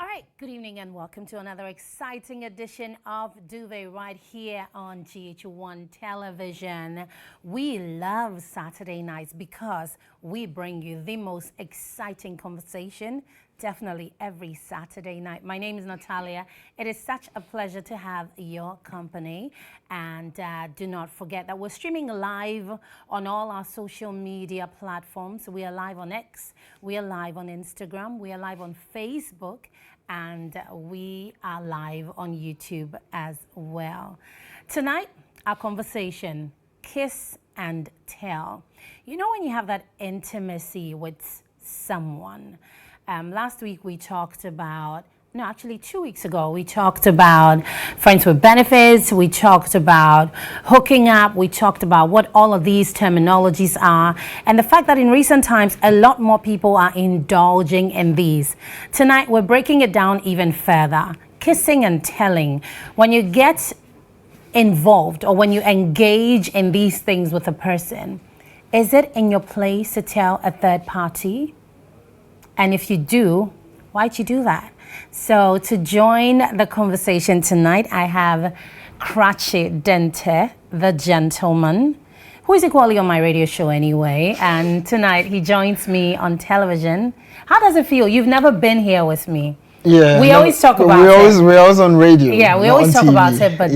All right, good evening and welcome to another exciting edition of Duvet right here on GHOne television. We love Saturday nights because we bring you the most exciting conversation definitely every Saturday night. My name is Natalia. It is such a pleasure to have your company. And do not forget that we're streaming live on all our social media platforms. We are live on X, we are live on Instagram, we are live on Facebook, and we are live on YouTube as well. Tonight, our conversation, kiss and tell. You know when you have that intimacy with someone. Last week we talked about, no, actually 2 weeks ago, we talked about friends with benefits, we talked about hooking up, we talked about what all of these terminologies are, and the fact that in recent times, a lot more people are indulging in these. Tonight, we're breaking it down even further. Kissing and telling. When you get involved or when you engage in these things with a person, is it in your place to tell a third party? And if you do, why'd you do that? So to join the conversation tonight, I have Krachi Dente, the gentleman, who is equally on my radio show anyway. And tonight he joins me on television. How does it feel? You've never been here with me. Yeah, we always talk about it. We're always on radio. Yeah, we always talk TV. about it, but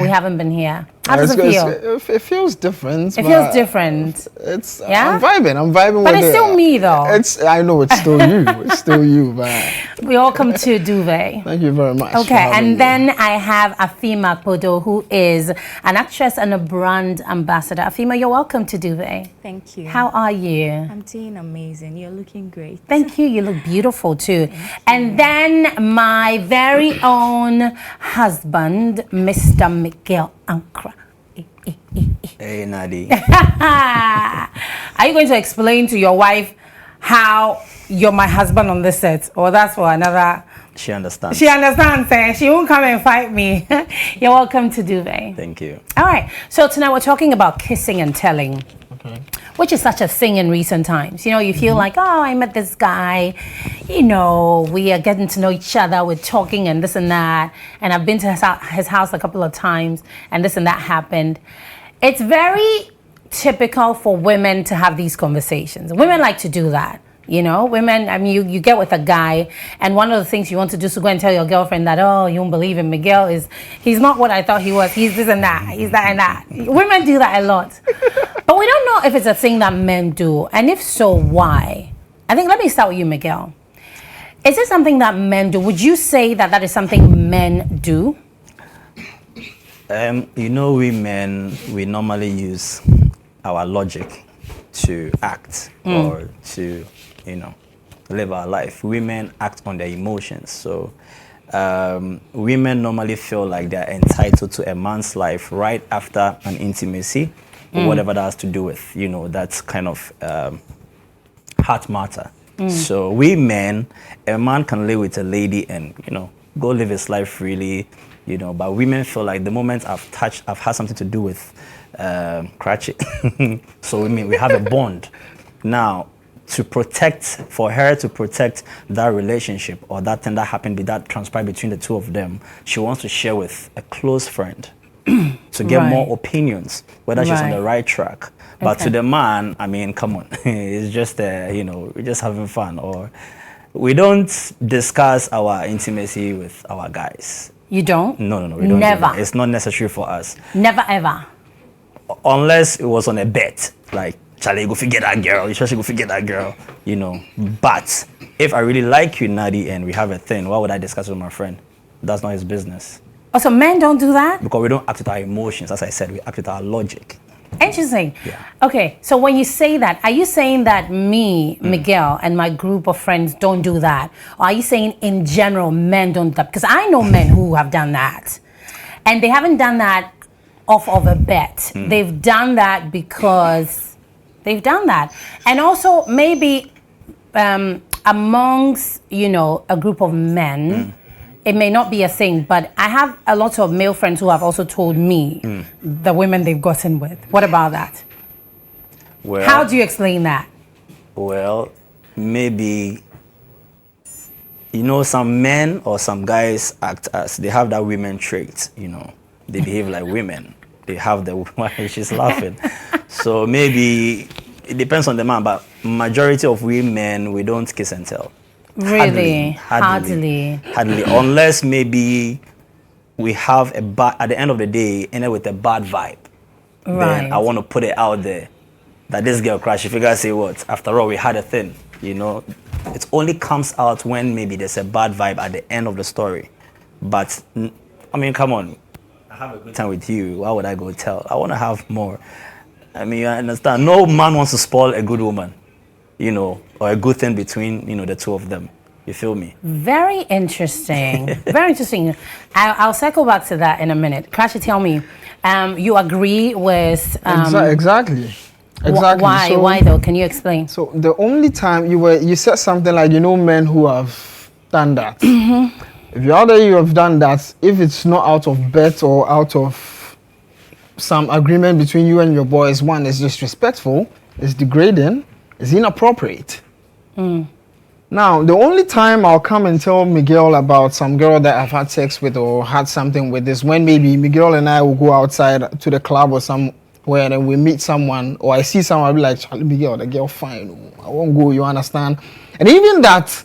we haven't been here. How does it feel? It feels different. It feels different. It's yeah? I'm vibing but with it's it. Still me though. I know it's still you. It's still you, but we all come to Duvet. Thank you very much. Okay, and then I have Afima Podo, who is an actress and a brand ambassador. Afima, you're welcome to Duvet. Thank you. How are you? I'm doing amazing. You're looking great. Thank you. You look beautiful too. And then my very own husband, Mr. Miguel Ankra. Hey, Nadi. Are you going to explain to your wife how you're my husband on this set? Or that's for another... She understands. She understands. Eh? She won't come and fight me. You're welcome to Duvet. Thank you. All right. So tonight we're talking about kissing and telling. Okay. Which is such a thing in recent times. You know, you feel like, oh, I met this guy. You know, we are getting to know each other. We're talking and this and that. And I've been to his house a couple of times and this and that happened. It's very typical for women to have these conversations. Women like to do that. You know, women, I mean, you get with a guy, and one of the things you want to do is to go and tell your girlfriend that, oh, you won't believe him, Miguel he's not what I thought he was. He's this and that. He's that and that. Women do that a lot. But we don't know if it's a thing that men do. And if so, why? I think, let me start with you, Miguel. Is it something that men do? Would you say that that is something men do? You know, we men, we normally use our logic to act or to, you know, live our life. Women act on their emotions. So women normally feel like they're entitled to a man's life right after an intimacy, or whatever that has to do with, you know, that's kind of heart matter. So we men, a man can live with a lady and, you know, go live his life freely, you know, but women feel like the moment I've had something to do with Cratchit. So we have a bond. Now, for her to protect that relationship or that thing that happened, that transpired between the two of them, she wants to share with a close friend to get more opinions, whether she's on the right track. But to the man, I mean, come on, it's just, you know, we're just having fun. Or we don't discuss our intimacy with our guys. You don't? No, we don't. Never. It's not necessary for us. Never, ever. Unless it was on a bet, like, Charlie, go forget that girl. You should go forget that girl, you know. But if I really like you, Nadi, and we have a thing, why would I discuss it with my friend? That's not his business. Oh, so men don't do that? Because we don't act with our emotions. As I said, we act with our logic. Interesting. Yeah. Okay, so when you say that, are you saying that me, Miguel, and my group of friends don't do that? Or are you saying in general men don't do that? Because I know men who have done that. And they haven't done that off of a bet. They've done that because they've done that. And also maybe amongst, you know, a group of men, it may not be a thing, but I have a lot of male friends who have also told me the women they've gotten with. What about that? Well, how do you explain that? Well, maybe you know, some men or some guys act as they have that women trait. You know, they behave like women. They have the she's laughing. So maybe it depends on the man, but majority of women we don't kiss and tell. Really? Hardly. Unless maybe we have a bad, at the end of the day, end up with a bad vibe. Right. Then I want to put it out there that this girl crash. If you guys say what, after all, we had a thing, you know. It only comes out when maybe there's a bad vibe at the end of the story. But I mean, come on, I have a good time with you. Why would I go tell? I want to have more. I mean, I understand. No man wants to spoil a good woman, you know, or a good thing between, you know, the two of them. You feel me? Very interesting. Very interesting. I'll circle back to that in a minute. Crashy, tell me, you agree with... Exactly. Why? So, why though? Can you explain? So the only time you said something like, you know, men who have done that. If you're out there, you have done that. If it's not out of bet or out of some agreement between you and your boys, one, is disrespectful, it's degrading, it's inappropriate. Now, the only time I'll come and tell Miguel about some girl that I've had sex with or had something with is when maybe Miguel and I will go outside to the club or somewhere and we meet someone, or I see someone, I'll be like, Charlie, Miguel, the girl fine, I won't go, you understand? And even that,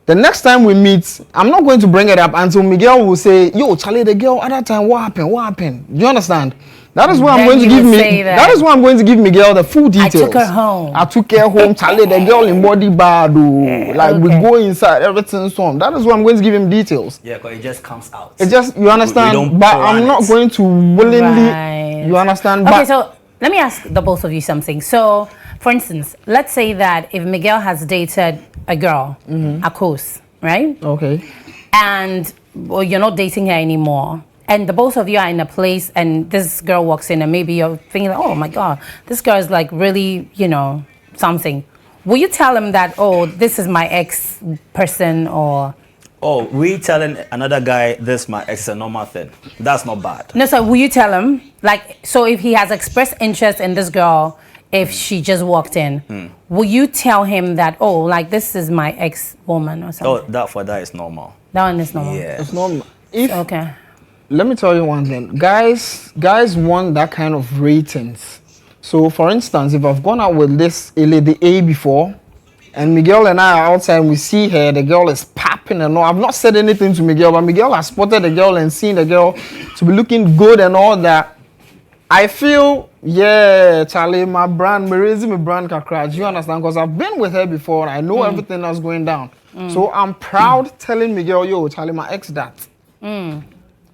the next time we meet, I'm not going to bring it up until Miguel will say, yo, Charlie, the girl at that time, what happened? Do you understand? That is why I'm going to give that is why I'm going to give Miguel the full details. I took her home. I took her home. Charlie, the girl in body bad. Like we go inside, everything's on. That is why I'm going to give him details. Yeah, because it just comes out. It just, you understand? But I'm not going to willingly. Right. You understand? Okay, but so let me ask the both of you something. So, for instance, let's say that if Miguel has dated a girl, a course, right? Okay. And well, you're not dating her anymore. And the both of you are in a place and this girl walks in and maybe you're thinking, oh my God, this girl is like really, you know, something. Will you tell him that, oh, this is my ex person or... Oh, we telling another guy this my ex is a normal thing. That's not bad. No, so will you tell him? Like, so if he has expressed interest in this girl, if she just walked in, will you tell him that, oh, like this is my ex-woman or something? Oh, that is normal. That one is normal? Yeah. It's normal. Okay. Let me tell you one thing. Guys want that kind of ratings. So, for instance, if I've gone out with this lady A before, and Miguel and I are outside and we see her, the girl is popping and all. I've not said anything to Miguel, but Miguel has spotted the girl and seen the girl to be looking good and all that. I feel, yeah, Charlie, my raising my brand kakra. Do you understand? Because I've been with her before and I know everything that's going down. So I'm proud telling Miguel, yo, Charlie, my ex that.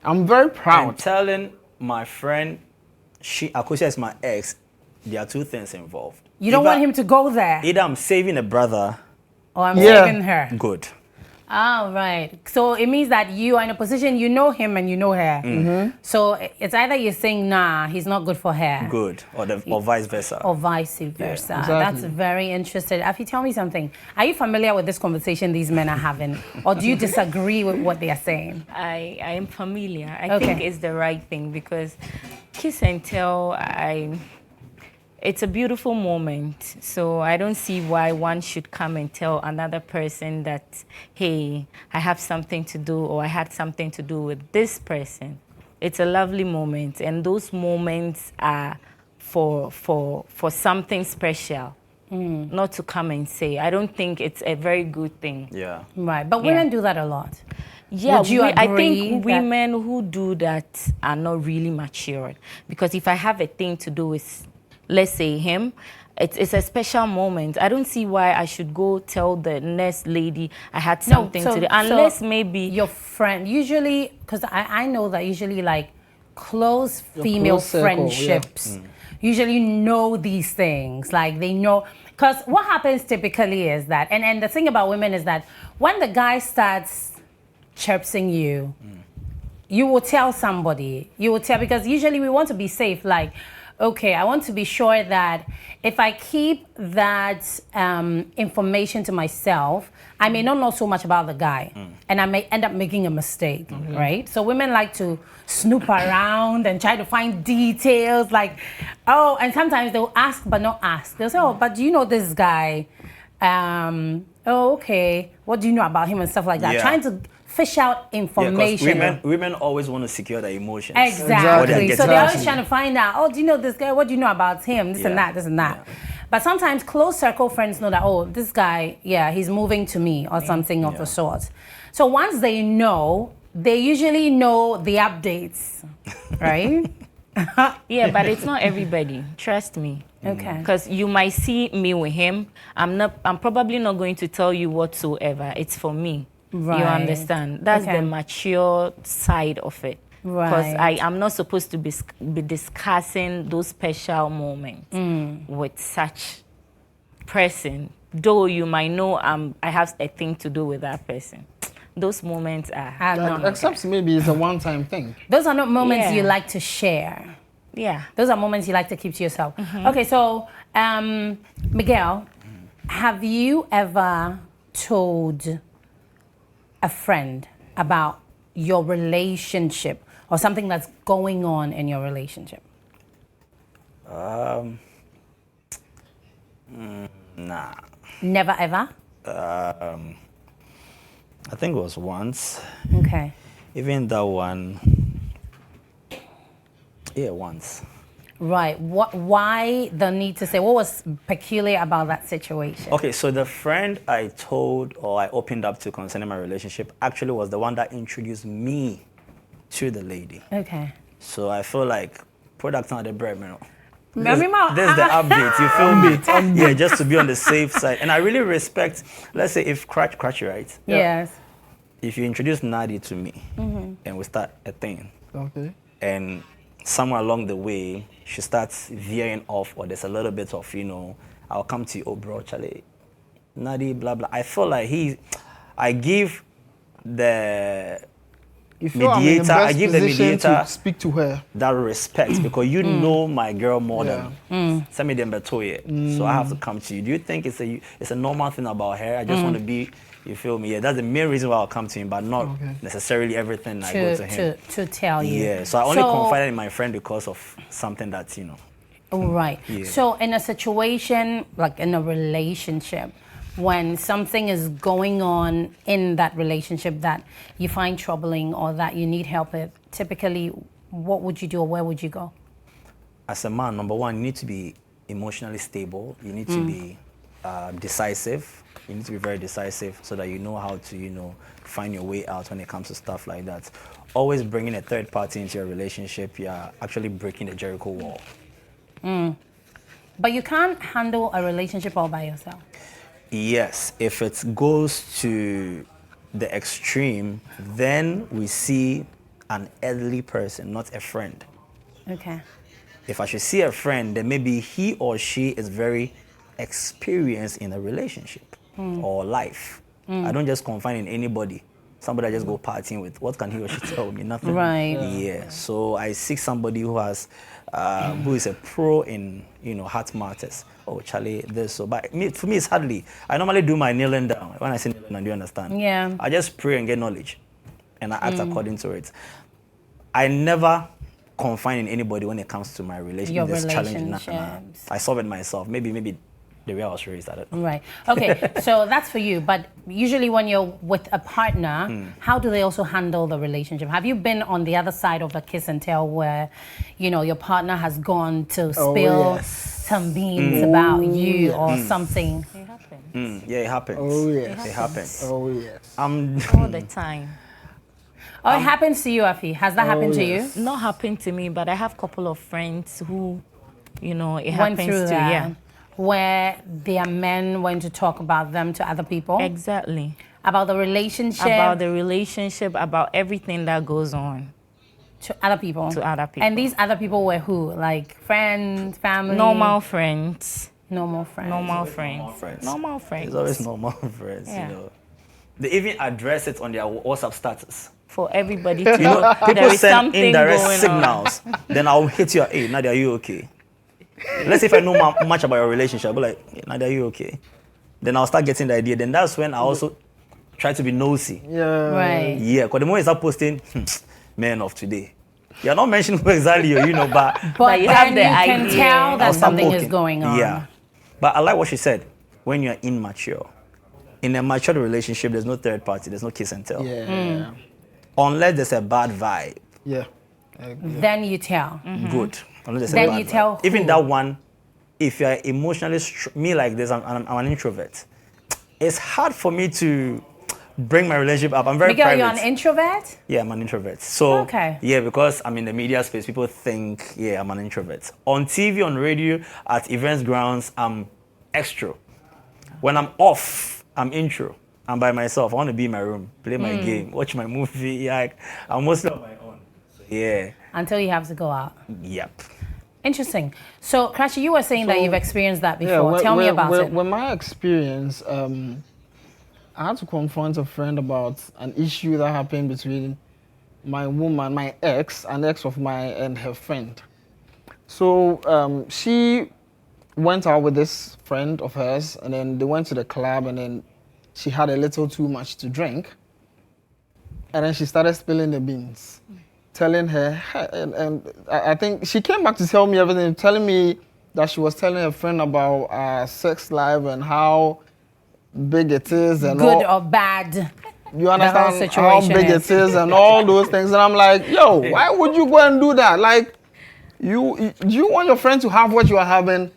I'm very proud. I'm telling my friend, Akosia is my ex, there are two things involved. You don't want him to go there? Either I'm saving a brother. Or I'm saving her? Good. Oh, right. So it means that you are in a position, you know him and you know her. So it's either you're saying, nah, he's not good for her. Good. Or vice versa. Or vice versa. Yeah, exactly. That's very interesting. Afi, tell me something. Are you familiar with this conversation these men are having? Or do you disagree with what they are saying? I am familiar. I think it's the right thing because kiss and tell, it's a beautiful moment. So I don't see why one should come and tell another person that, hey, I have something to do or I had something to do with this person. It's a lovely moment. And those moments are for something special, not to come and say. I don't think it's a very good thing. Yeah. Right. But women do that a lot. Yeah, Would you I agree think women who do that are not really matured. Because if I have a thing to do with, let's say, him, it's a special moment. I don't see why I should go tell the next lady I had something to do. Unless maybe your friend, usually, because I know that usually like close female friendships, usually know these things. Like they know, because what happens typically is that, and the thing about women is that when the guy starts chirping you, you will tell somebody. You will tell, because usually we want to be safe. Like, okay, I want to be sure that if I keep that information to myself, I may not know so much about the guy, and I may end up making a mistake, right? So women like to snoop around and try to find details, like, oh, and sometimes they'll ask but not ask. They'll say, oh, but do you know this guy? oh, okay, what do you know about him and stuff like that? Yeah. Trying to fish out Yeah, 'cause information. women always want to secure their emotions. Exactly. So they're always Exactly. trying to find out, oh, do you know this guy? What do you know about him? This and Yeah. that, this and that. Yeah. But sometimes close circle friends know that, oh, this guy, yeah, he's moving to me or something of the sort. So once they know, they usually know the updates, right? Yeah, but it's not everybody. Trust me. Okay. Because you might see me with him. I'm probably not going to tell you whatsoever. It's for me. Right. You understand? That's Okay. the mature side of it. Because Right. I'm not supposed to be discussing those special moments with such person. Though you might know I have a thing to do with that person. Those moments are No. Except maybe it's a one-time thing. Those are not moments Yeah. you like to share. yeah. Those are moments you like to keep to yourself. Okay, so Miguel, have you ever told a friend about your relationship or something that's going on in your relationship? Nah. Never ever? I think it was once. Okay. Even that one. Yeah, once. Right. Why the need to say? What was peculiar about that situation? Okay, so the friend I told or I opened up to concerning my relationship actually was the one that introduced me to the lady. Okay. So I feel like product on the bread, you know. Mami ma- This is the update, you feel me? Yeah, just to be on the safe side. And I really respect, let's say if Crutch, right? Yes. If you introduce Nadi to me and we start a thing, Okay. and somewhere along the way, she starts veering off or there's a little bit of, I'll come to you, oh bro, Charlie, Nadi, blah, blah. I feel like I give the You feel I'm in the mediator, I best give the position mediator to speak to her. that respect because you know my girl more than send me them betoye. So I have to come to you. Do you think it's a normal thing about her? I just want to be, you feel me? Yeah, that's the main reason why I'll come to him, but not necessarily everything I go to him. To tell you. Yeah, so I only confided in my friend because of something that, Right. Yeah. So in a situation, like in a relationship, when something is going on in that relationship that you find troubling or that you need help with, typically, what would you do or where would you go? As a man, number one, you need to be emotionally stable. You need to be decisive. You need to be very decisive so that you know how to, find your way out when it comes to stuff like that. Always bringing a third party into your relationship, you're actually breaking the Jericho wall. But you can't handle a relationship all by yourself. Yes, if it goes to the extreme, then we see an elderly person, not a friend. Okay. If I should see a friend, then maybe he or she is very experienced in a relationship or life. I don't just confine in anybody. Somebody I just go partying with. What can he or she tell me? Nothing. Right. Yeah. So I seek somebody who has, who is a pro in, heart matters. Oh, Charlie, this. So, but for me, it's hardly. I normally do my kneeling down. When I say kneeling down, do you understand? Yeah. I just pray and get knowledge, and I act according to it. I never confine in anybody when it comes to my relationship. Your This challenge, nah. relationships. I solve it myself. Maybe the way I was raised, I don't know. Right. Okay. So that's for you. But usually when you're with a partner, how do they also handle the relationship? Have you been on the other side of the kiss and tell where, your partner has gone to spill some beans about you or something? It happens. Yeah, it happens. Oh, yes. It happens. Oh, yes. All the time. Oh, it happens to you, Afi. Has that happened to you? Not happened to me, but I have a couple of friends who, it Went happens through to. that. Yeah. Where their men went to talk about them to other people? Exactly. About the relationship? About the relationship, about everything that goes on. To other people? To other people. And these other people were who? Like friends, family? Normal friends. Normal friends. Normal friends. Normal friends. Normal friends. It's always normal friends, Yeah. They even address it on their WhatsApp status. For everybody to You know, know people there is send something indirect going on. signals. Then I'll hit you. Hey, Nadia, are you okay? Let's say if I know much about your relationship, I'll be like, hey, Nadia, are you okay? Then I'll start getting the idea. Then that's when I also try to be nosy. Yeah. Right. Yeah, because the moment you start posting, men of today, you're not mentioning who exactly but But you then have the you can idea. tell I'll that start something is poking. going on. Yeah. But I like what she said. When you're immature, in a mature relationship, there's no third party, there's no kiss and tell. Yeah. Unless there's a bad vibe. Yeah. Then you tell. Good. Unless there's Then a bad you tell vibe. Even who? that one, if you're emotionally, me like this, I'm an introvert. It's hard for me to bring my relationship up. I'm very Miguel, private. you're an introvert? Yeah, I'm an introvert. So, Okay. yeah, because I'm in the media space, people think, yeah, I'm an introvert. On TV, on radio, at events grounds, I'm extro. When I'm off, I'm intro. I'm by myself. I want to be in my room, play my game, watch my movie. Like, I'm mostly on my own. So, yeah. Until you have to go out. Yep. Interesting. So, Krashi, you were saying that you've experienced that before. Yeah, Tell me about it. With my experience, I had to confront a friend about an issue that happened between my woman, my ex, an ex of mine, and her friend. So she went out with this friend of hers, and then they went to the club, and then she had a little too much to drink, and then she started spilling the beans, telling her, and I think she came back to tell me everything, telling me that she was telling her friend about sex life and how big it is and Good all. or bad. You understand how situation big it is and all those things. And I'm like, yo, why would you go and do that? Like, do you want your friend to have what you are having?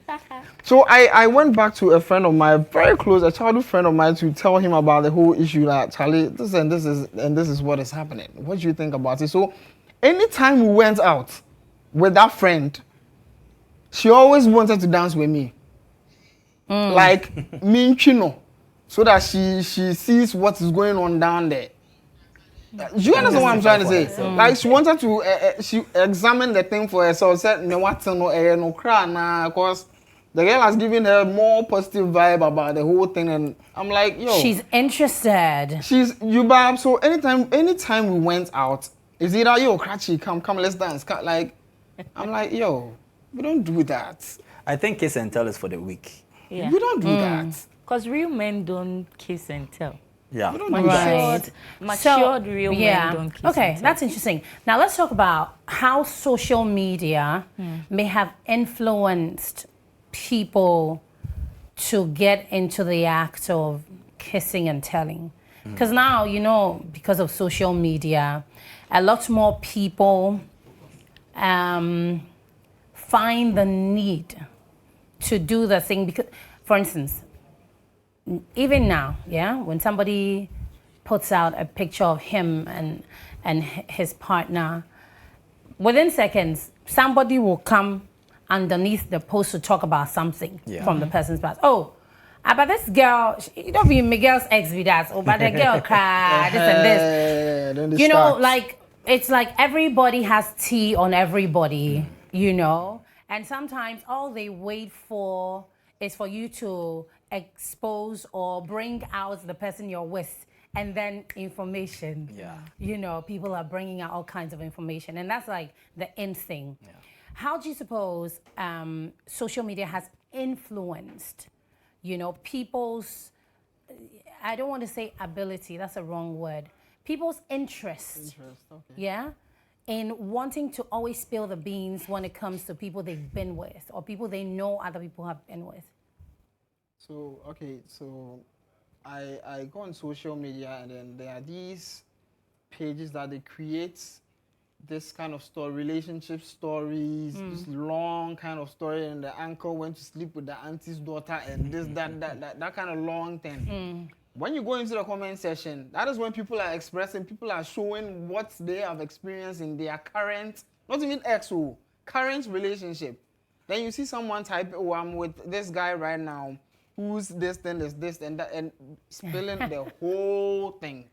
So I went back to a friend of mine, very close, a childhood friend of mine, to tell him about the whole issue that, Charlie, this is what is happening. What do you think about it? So anytime we went out with that friend, she always wanted to dance with me. Like, me and Chino. So that she sees what is going on down there. Do you understand what I'm trying to say? Like, she wanted to she examine the thing for herself. Said, "No, what no cry now," because the girl has given her more positive vibe about the whole thing, and I'm like, yo, She's interested. So anytime we went out, it's either yo, Krachi, come, let's dance. Like, I'm like, yo, we don't do that. I think kiss and tell is for the weak. Yeah. We don't do that. Because real men don't kiss and tell. Yeah. We don't do that. Matured real men don't kiss Okay, and tell. that's interesting. Now let's talk about how social media may have influenced people to get into the act of kissing and telling. Because now, because of social media, a lot more people find the need to do the thing. Because, for instance, even now, when somebody puts out a picture of him and his partner, within seconds, somebody will come underneath the post to talk about something from the person's past. Oh, but this girl, it don't be Miguel's ex with that. Oh, but the girl cried, this and this. Like, it's like everybody has tea on everybody, And sometimes all they wait for is for you to expose or bring out the person you're with, and then information. People are bringing out all kinds of information, and that's like the end thing. How do you suppose social media has influenced, people's, I don't want to say ability, that's a wrong word, people's interest, in wanting to always spill the beans when it comes to people they've been with or people they know other people have been with? So I go on social media, and then there are these pages that they create this kind of story, relationship stories, this long kind of story, and the uncle went to sleep with the auntie's daughter, and this, that kind of long thing. When you go into the comment section, that is when people are expressing, people are showing what they have experienced in their current, not even current relationship. Then you see someone type, oh, I'm with this guy right now, who's this, then there's this, and that, and spilling the whole thing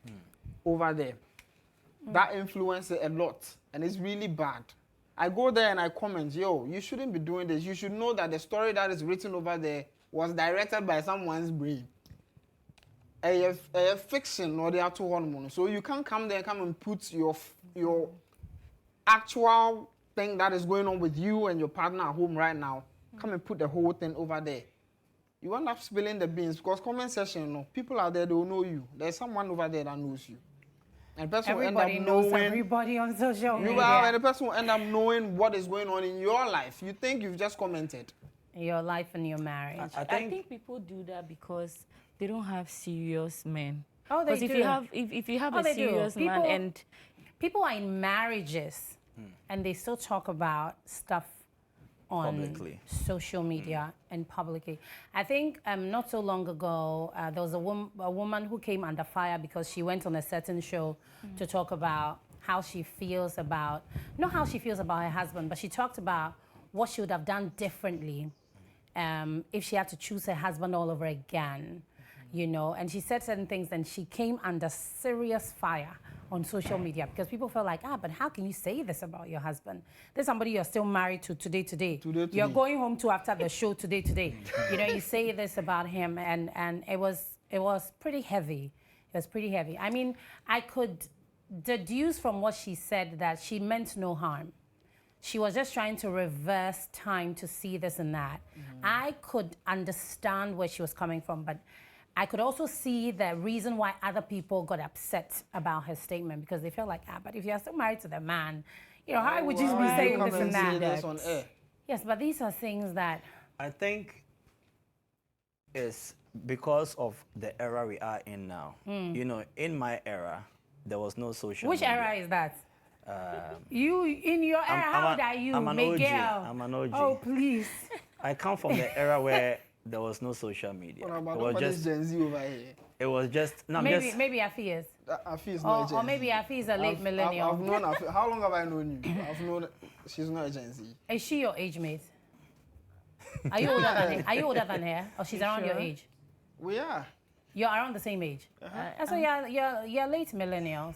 over there. That influences a lot, and it's really bad. I go there and I comment, yo, you shouldn't be doing this. You should know that the story that is written over there was directed by someone's brain. A fiction or the actual hormone. So you can't come there and come and put your actual thing that is going on with you and your partner at home right now. Come and put the whole thing over there. You end up spilling the beans, because comment section, people out there, they will know you. There's someone over there that knows you. And the person Everybody will end up knows knowing, everybody on social media. And the person will end up knowing what is going on in your life. You think you've just commented. Your life and your marriage. I think people do that because they don't have serious men. Oh, they Because do. if you have Oh, a they do. serious man People- and People are in marriages and they still talk about stuff on Publicly. social media and publicly. I think not so long ago, there was a woman who came under fire because she went on a certain show to talk about how she feels about, not how she feels about her husband, but she talked about what she would have done differently if she had to choose her husband all over again, you know. And she said certain things and she came under serious fire on social media because people felt like, but how can you say this about your husband? There's somebody you're still married to today. You're going home to after the show today. You know, you say this about him, and it was pretty heavy. It was pretty heavy. I mean, I could deduce from what she said that she meant no harm. She was just trying to reverse time to see this and that. I could understand where she was coming from, but I could also see the reason why other people got upset about her statement because they felt like, but if you're still married to the man, you know, how would you be saying this and that? This on air? Yes, but these are things that... I think it's because of the era we are in now. You know, in my era, there was no social Which media. era is that? You, in your era, how old are you, I'm an Miguel? OG. I'm an OG. Oh, please. I come from the era where there was no social media. Well, It was just Gen Z over here. It was just no. I'm Maybe just, maybe Afi is. Afi is not a Gen Or maybe Z. Afi is a late millennial. I've known Afi. How long have I known you? I've known she's not a Gen Z. Is she your age mate? Are you older than her? Are you older than her? Or she's around your age? We are. You're around the same age. So you're late millennials.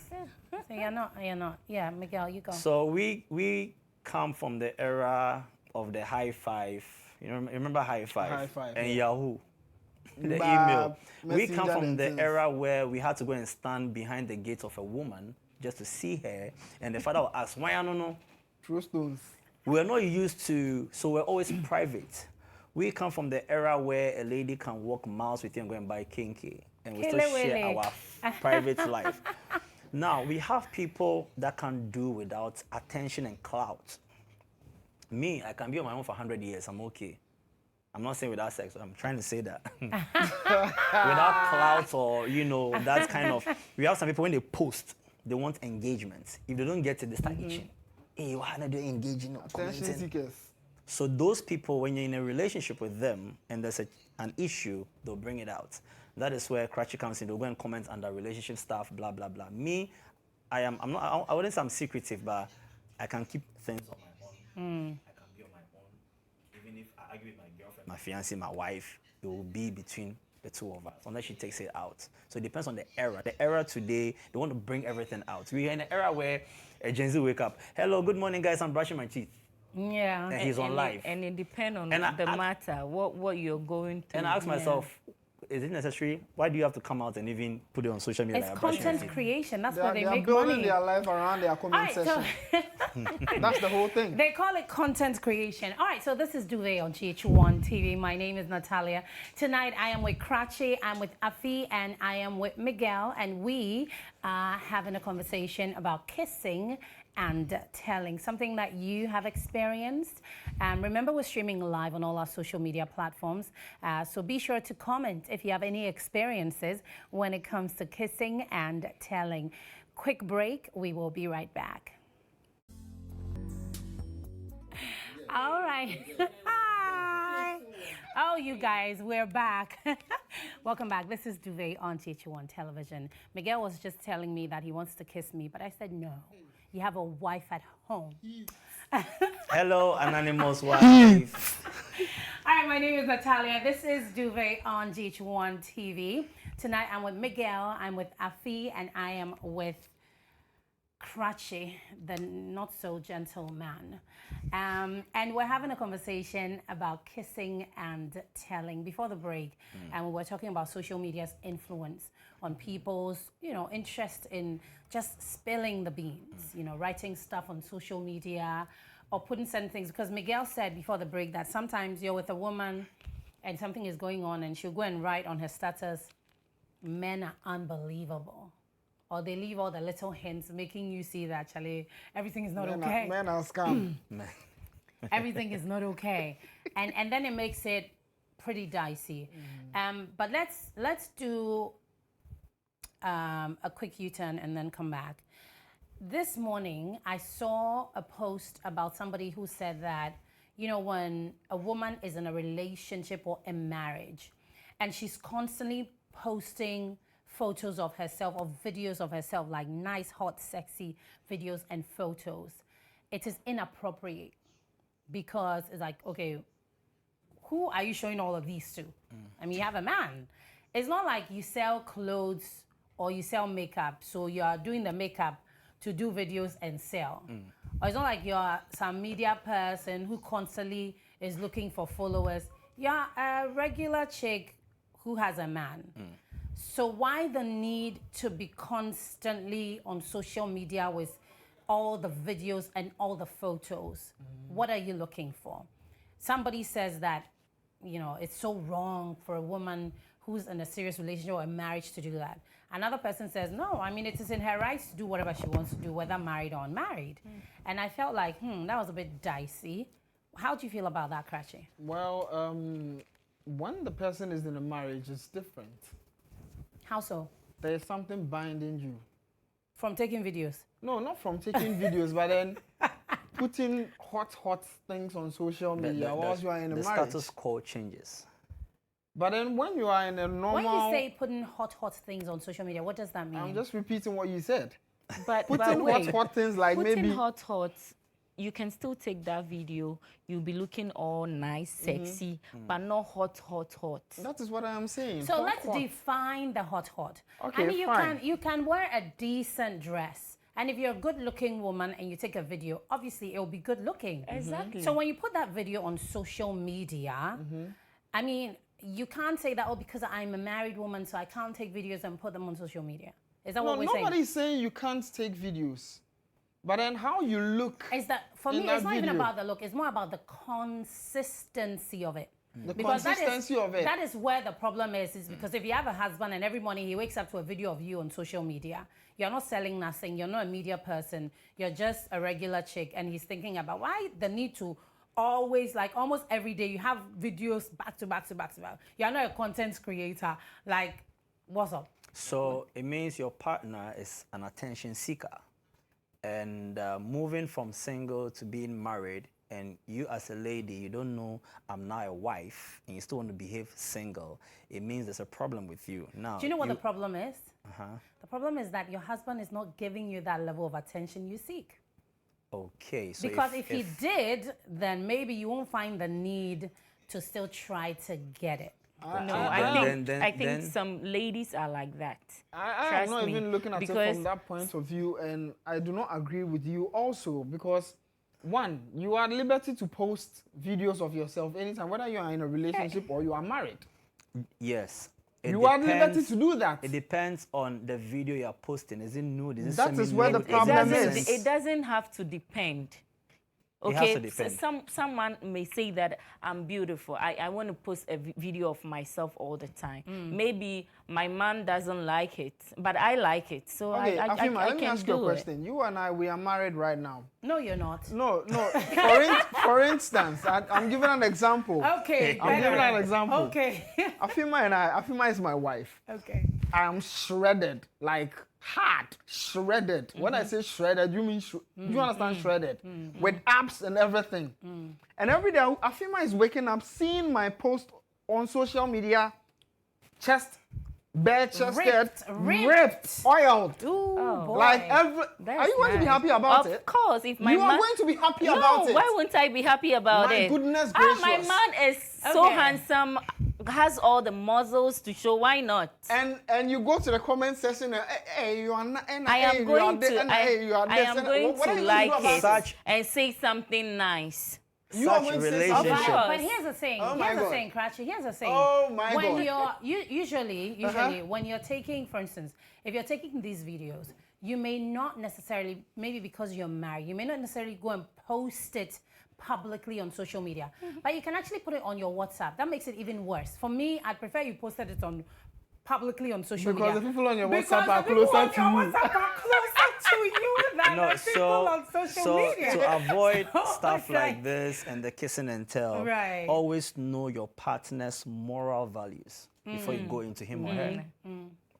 So you're not. Yeah, Miguel, you go. So we come from the era of the high five. You know, remember high five? High five, And yeah. Yahoo. The Bah, email. We come messenger from and the things. era where we had to go and stand behind the gate of a woman just to see her, and the father would ask, "Why I don't know?" True stones. We're not used to, so we're always private. We come from the era where a lady can walk miles with you and go and buy kinky, and we still share our private life. Now, we have people that can do without attention and clout. Me, I can be on my own for 100 years, I'm okay. I'm not saying without sex, I'm trying to say that. Without clout or, you know, that kind of, we have some people when they post, they want engagement. If they don't get it, they start itching. Hey, why are they engaging or Attention commenting? seekers. So those people, when you're in a relationship with them and there's an issue, they'll bring it out. That is where Cratchy comes in. They'll go and comment under relationship stuff, blah, blah, blah. Me, I wouldn't say I'm secretive, but I can keep things on my own. I can be on my own. Even if I argue with my girlfriend, my fiancé, my wife, it will be between the two of us, unless she takes it out. So it depends on the era. The era today, they want to bring everything out. We are in an era where a Gen Z wake up, hello, good morning, guys, I'm brushing my teeth. Yeah. And he's on live. And it depends on And the matter, what you're going through. And I ask myself, is it necessary? Why do you have to come out and even put it on social media? It's like brushing your content teeth? creation. That's They where are, they they are make building money. their life around their comment All right, so section. That's the whole thing. they call it content creation. All right, so this is Duvet on GHOne TV. My name is Natalia. Tonight I am with Cratchy, I'm with Afi, and I am with Miguel, and we are having a conversation about kissing and telling, something that you have experienced. Remember, we're streaming live on all our social media platforms, so be sure to comment if you have any experiences when it comes to kissing and telling. Quick break, we will be right back. All right. Hi. Oh, you guys, we're back. Welcome back. This is Duvet on GHOne Television. Miguel was just telling me that he wants to kiss me, but I said no. You have a wife at home. Hello, anonymous wife. All right, my name is Natalia. This is Duvet on GHOne TV. Tonight I'm with Miguel, I'm with Afi, and I am with Cratchy, the not so gentle man. And we're having a conversation about kissing and telling before the break. And we were talking about social media's influence on people's, you know, interest in just spilling the beans, you know, writing stuff on social media or putting certain things. Because Miguel said before the break that sometimes you're with a woman and something is going on and she'll go and write on her status, men are unbelievable. Or they leave all the little hints, making you see that actually everything is not okay. Men are scam. Everything is not okay. And then it makes it pretty dicey. But let's do a quick U-turn and then come back. This morning, I saw a post about somebody who said that, you know, when a woman is in a relationship or a marriage, and she's constantly posting photos of herself or videos of herself, like nice, hot, sexy videos and photos, it is inappropriate because it's like, okay, who are you showing all of these to? I mean, you have a man. It's not like you sell clothes or you sell makeup, so you are doing the makeup to do videos and sell. Or it's not like you're some media person who constantly is looking for followers. You're a regular chick who has a man. So why the need to be constantly on social media with all the videos and all the photos? What are you looking for? Somebody says that, you know, it's so wrong for a woman who's in a serious relationship or a marriage to do that. Another person says, no, I mean, it is in her rights to do whatever she wants to do, whether married or unmarried. And I felt like, that was a bit dicey. How do you feel about that, Krachi? Well, when the person is in a marriage, it's different. How so? There is something binding you. From taking videos? No, not from taking videos, but then putting hot things on social media whilst you are in a marriage. The status quo changes. But then when you are in a normal... When you say putting hot things on social media, what does that mean? I'm just repeating what you said. But Putting hot things like putting maybe... hot, you can still take that video. You'll be looking all nice, sexy, but not hot. That is what I am saying. So hot, let's hot. define the hot. Okay, I mean, fine. you can wear a decent dress. And if you're a good-looking woman and you take a video, obviously it'll be good-looking. Exactly. So when you put that video on social media, I mean, you can't say that, oh, because I'm a married woman, so I can't take videos and put them on social media. Is that what we're saying? Nobody's saying you can't take videos. But then how you look... Is that, for me, it's not even about the look. It's more about the consistency of it. The consistency of it. That is where the problem is because if you have a husband and every morning he wakes up to a video of you on social media, you're not selling nothing, you're not a media person, you're just a regular chick, and he's thinking about why the need to always, like almost every day, you have videos back to back. You're not a content creator. Like, what's up? So it means your partner is an attention seeker. And moving from single to being married, and you as a lady, you don't know I'm now a wife, and you still want to behave single, it means there's a problem with you. Now, do you know what the problem is? The problem is that your husband is not giving you that level of attention you seek. Okay. So because if he did, then maybe you won't find the need to still try to get it. No, I think some ladies are like that. I'm not even looking at it from that point of view, and I do not agree with you also because, one, you are at liberty to post videos of yourself anytime, whether you are in a relationship or you are married. Yes. You are at liberty to do that. It depends on the video you are posting. Is it nude? Is it that is where the problem is. It doesn't have to depend. Okay, so someone may say that I'm beautiful. I want to post a video of myself all the time. Maybe my man doesn't like it, but I like it. So okay, I let me ask you a question. You and I, we are married right now. No, you're not. No. For instance, I'm giving an example. Okay. I'm giving an example. Okay. Afima is my wife. Okay. I'm shredded, like hard, shredded. When I say shredded, you mean, do you understand shredded? With abs and everything. And every day, Afima is waking up, seeing my post on social media, chest, bare chested, ripped, oiled. Ooh, boy. Like are you going to be happy about it? Of course. If my you are going to be happy about it. Why wouldn't I be happy about it? My goodness gracious. My man is so handsome, has all the muscles to show. Why not? And you go to the comment section and hey, you are not. I am going to like it and say something nice. Such relationship. But here's the thing. Krachi. Here's the thing. Oh my God. When you're usually when you're taking, for instance, if you're taking these videos, you may not necessarily, maybe because you're married, you may not necessarily go and post it publicly on social media, but you can actually put it on your WhatsApp. That makes it even worse. For me, I'd prefer you posted it on publicly on social media. Because the people on your WhatsApp are closer to you. WhatsApp are closer to you No, so media. to avoid stuff it's like this and the kissing and tell, Right. always know your partner's moral values before you go into him or her.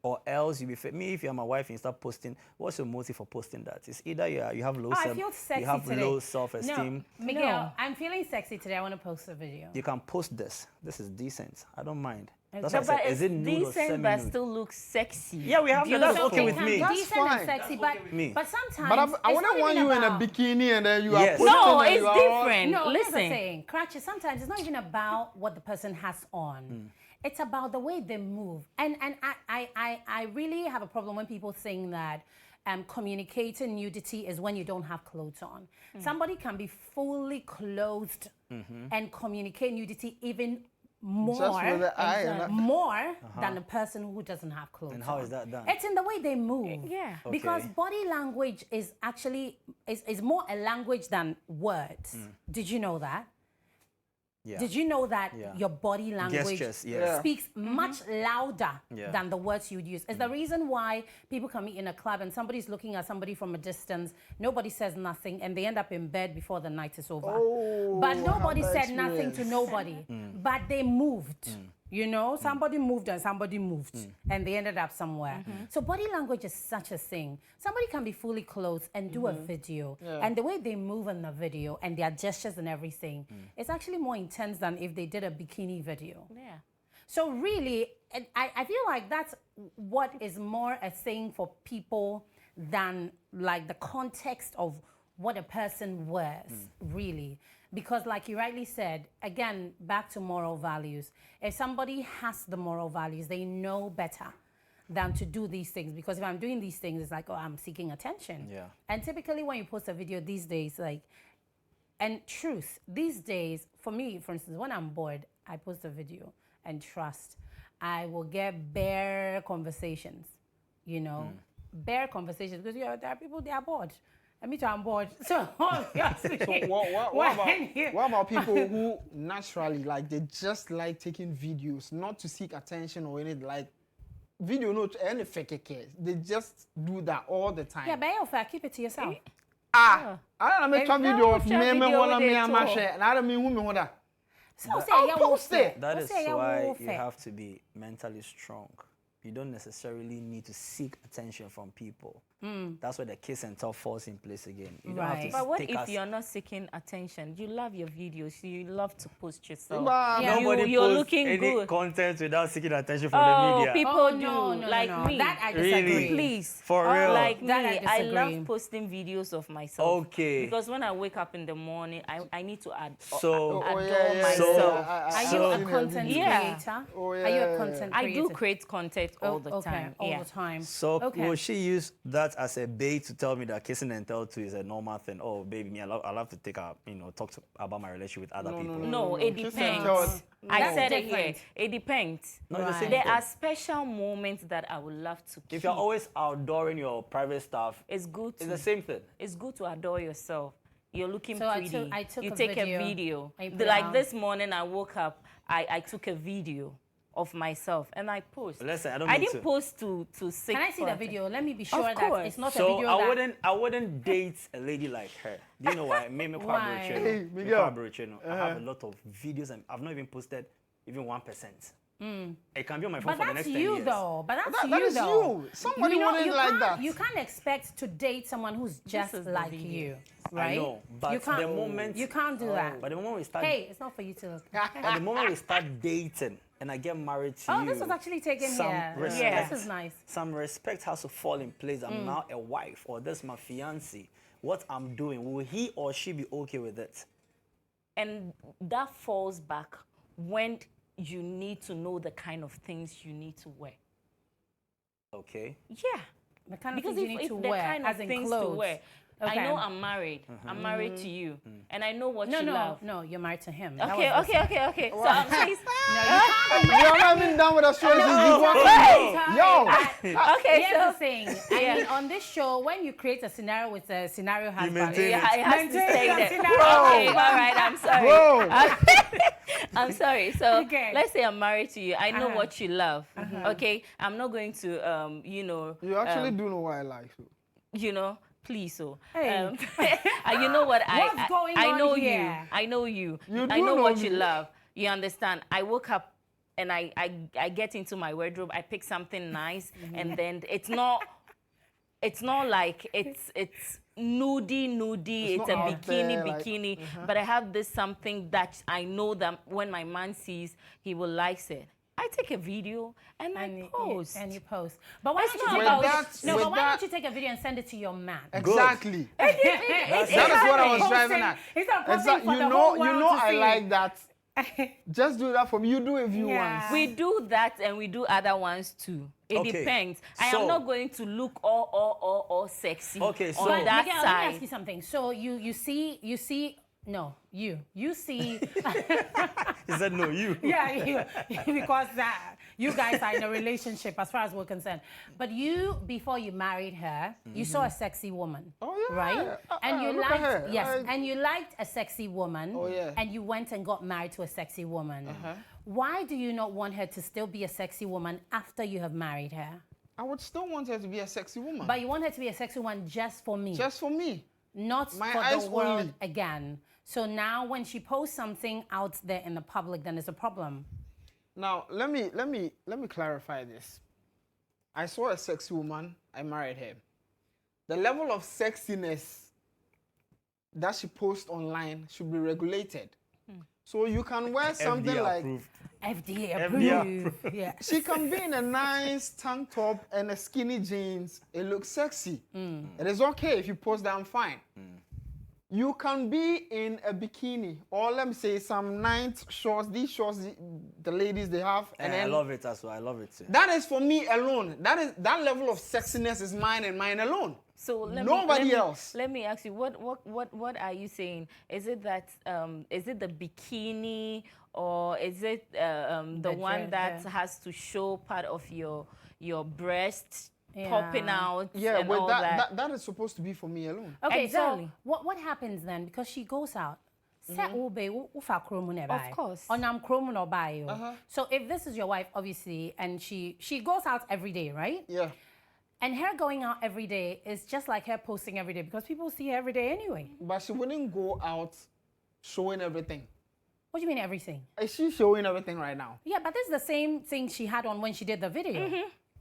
Or else you'll be me if you're my wife and you start posting. What's your motive for posting that? It's either you have low I feel sexy today. low self-esteem. No, Miguel, I'm feeling sexy today. I want to post a video. You can post this. This is decent. I don't mind. Okay. That's No, what I but said. it's Is it nude or decent, semi-nude? but still looks sexy. Yeah, we have that. That's okay with can me. be That's decent and fine. sexy, but Me. but sometimes But I it's wouldn't not want even you in a about- bikini and then you are Yes. posting No, and it's you are all- different. No, here's the Listen. thing, Cratchy, sometimes it's not even about what the person has on. It's about the way they move. And I really have a problem when people saying that communicating nudity is when you don't have clothes on. Somebody can be fully clothed and communicate nudity even more, Just with the eye and that- more than a person who doesn't have clothes And how on. is that done? It's in the way they move. Yeah. Because Okay. body language is actually is more a language than words. Did you know that? Yeah. Did you know that Yeah. your body language Gestures, yes. speaks much louder Yeah. than the words you'd use? It's the reason why people can meet in a club and somebody's looking at somebody from a distance, nobody says nothing, and they end up in bed before the night is over. Oh, But I nobody have said that nothing to experience. nobody. But they moved. You know, somebody moved and somebody moved, and they ended up somewhere. So body language is such a thing. Somebody can be fully clothed and do a video, and the way they move in the video and their gestures and everything, it's actually more intense than if they did a bikini video. Yeah. So really, I feel like that's what is more a thing for people than like the context of what a person wears, really. Because like you rightly said, again, back to moral values. If somebody has the moral values, they know better than to do these things. Because if I'm doing these things, it's like, oh, I'm seeking attention. Yeah. And typically when you post a video these days, like, and truth, these days, for me, for instance, when I'm bored, I post a video and trust, I will get bare conversations, you know, bare conversations, because there are people, they are bored. And me too, I'm bored. So obviously, So what when you- about people who naturally, like, they just like taking videos, not to seek attention or anything, like, video no any fake care. They just do that all the time. Yeah, but you're fair, keep it to yourself. I don't make a There's video no of picture me video wanna with me it and my too. share, and I don't mean who me wanna. So say, I'll yeah, post we'll it. fair. That We'll is say, yeah, why we'll you fair. have to be mentally strong. You don't necessarily need to seek attention from people. That's where the kiss and tell falls in place again. You don't have Right. to But what take if us. you're not seeking attention? You love your videos. You love to post yourself. But Yeah. Nobody you're posts looking any good. content without seeking attention from Oh, the media. people Oh, do. no, like no. me. That I Really? disagree. Please. For real? Like That me, I I love disagree. posting videos of myself. Okay. Because when I wake up in the morning, I need to So- adore yeah, myself. Are you So- a content Yeah. creator? Oh, Are you yeah. a content I creator? do create content all the Okay, time. all yeah. the time. So okay. will she use that as a bait to tell me that kissing and tell too is a normal thing? Oh, baby, me, I love to take a, talk about my relationship with other people. No, it Kiss and depends. tell- I That's said it here. different. It depends. No, it's the same There thing. are special moments that I would love to keep. If you're always outdooring your private stuff, It's good it's to the same thing. It's good to adore yourself. You're looking So I pretty. took you a take video. a video. I put it Like out. this morning, I woke up. I took a video of myself and I post. Listen, I don't I need didn't to. post to seek. Can I see the content. video? Let me be sure that course. it's not a So video I wouldn't date a lady like her. Do you know why? Why? Hey, Miguel. I have a lot of videos and I've not even posted even 1%. It can be on my phone But for the that's next 10 you years. though. But that's That you is though. you. Somebody wouldn't you like can't- that. You can't expect to date someone who's just is the like video. you, right? I know, but you can't, the moment you can't do that. But the moment we start, Hey, it's not for you to. but the moment we start dating and I get married to Oh, you, this was actually taken some here. respect, Yeah. This is nice. Some respect has to fall in place. I'm now a wife, or this is my fiance. What I'm doing, will he or she be okay with it? And that falls back when you need to know the kind of things you need to wear. Okay. Yeah. The kind of Because things you if need to the wear, kind as of in things clothes. to wear, Okay. I know I'm married. I'm married to you, and I know what No, you no, love. no. You're married to him. That Okay, was the- okay. So I'm saying, You're not even done with the stories. Yo, okay, Here's so the thing. I mean, on this show, when you create a scenario with a scenario husband, maintain yeah, it has to Maintain stay your there. scenario. Okay, all right. I'm sorry. bro. I'm sorry. So Okay. let's say I'm married to you. I know Uh-huh. what you love. Okay, I'm not going to, You actually do know what I like. So. Please, so. Hey. You know what? What's going I on know here? you. I know you. You I do know know what me. you love. You understand? I woke up and I get into my wardrobe. I pick something nice, and then it's not like it's nudie. It's not a out there, like, bikini. But I have this something that I know that when my man sees, he will like it. I take a video and I post. And you post. But why It's don't you not take about- a video? With No, but why that- don't you take a video and send it to your man? Exactly. It's That is what I was Posting- driving at. Instead of posting for You the know, whole you world know, to I see. like that. Just do that for me. You do a view Yeah. once. We do that and we do other ones too. It Okay, depends. I so- am not going to look all sexy Okay, so- on But that Miguel, let me ask side. you something. So you see. No, you see. He said, no, you. Yeah, because you guys are in a relationship as far as we're concerned. But you, before you married her, you saw a sexy woman. Oh, yeah. Right? And you Look at her. liked, yes, Like- and you liked a sexy woman. Oh, yeah. And you went and got married to a sexy woman. Why do you not want her to still be a sexy woman after you have married her? I would still want her to be a sexy woman. But you want her to be a sexy one just for me. Just for me. Not My for eyes the world only. again. So now when she posts something out there in the public, then it's a problem. Now, let me clarify this. I saw a sexy woman, I married her. The level of sexiness that she posts online should be regulated. So you can wear something FDA like approved. FDA FDA approved. Yeah. she can be in a nice tank top and a skinny jeans. It looks sexy. It is okay if you post that, I'm fine. You can be in a bikini or let me say some nice shorts. These shorts the ladies they have, And I love it as well. I love it too. that is for me alone. That level of sexiness is mine and mine alone. So Nobody else. Let me ask you, what are you saying? Is it that is it the bikini or is it the one that has to show part of your breast popping out? Yeah, and but all that is supposed to be for me alone. Okay, Exactly. so what happens then? Because she goes out. Of course. So if this is your wife, obviously, and she goes out every day, right? Yeah. And her going out every day is just like her posting every day because people see her every day anyway. But she wouldn't go out showing everything. What do you mean everything? Is she showing everything right now? Yeah, but this is the same thing she had on when she did the video.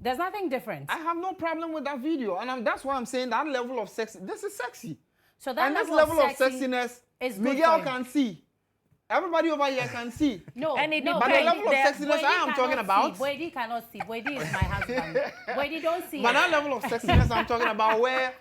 There's nothing different. I have no problem with that video. And that's why I'm saying that level of sex, this is sexy. So that And this level of sexy sexiness, is good Miguel for you. can see. Everybody over here can see. No, And it no, But the depends. level of sexiness I am talking about, Boydie cannot see. Boydie is my husband. Boydie don't see but it. that level of sexiness I'm talking about where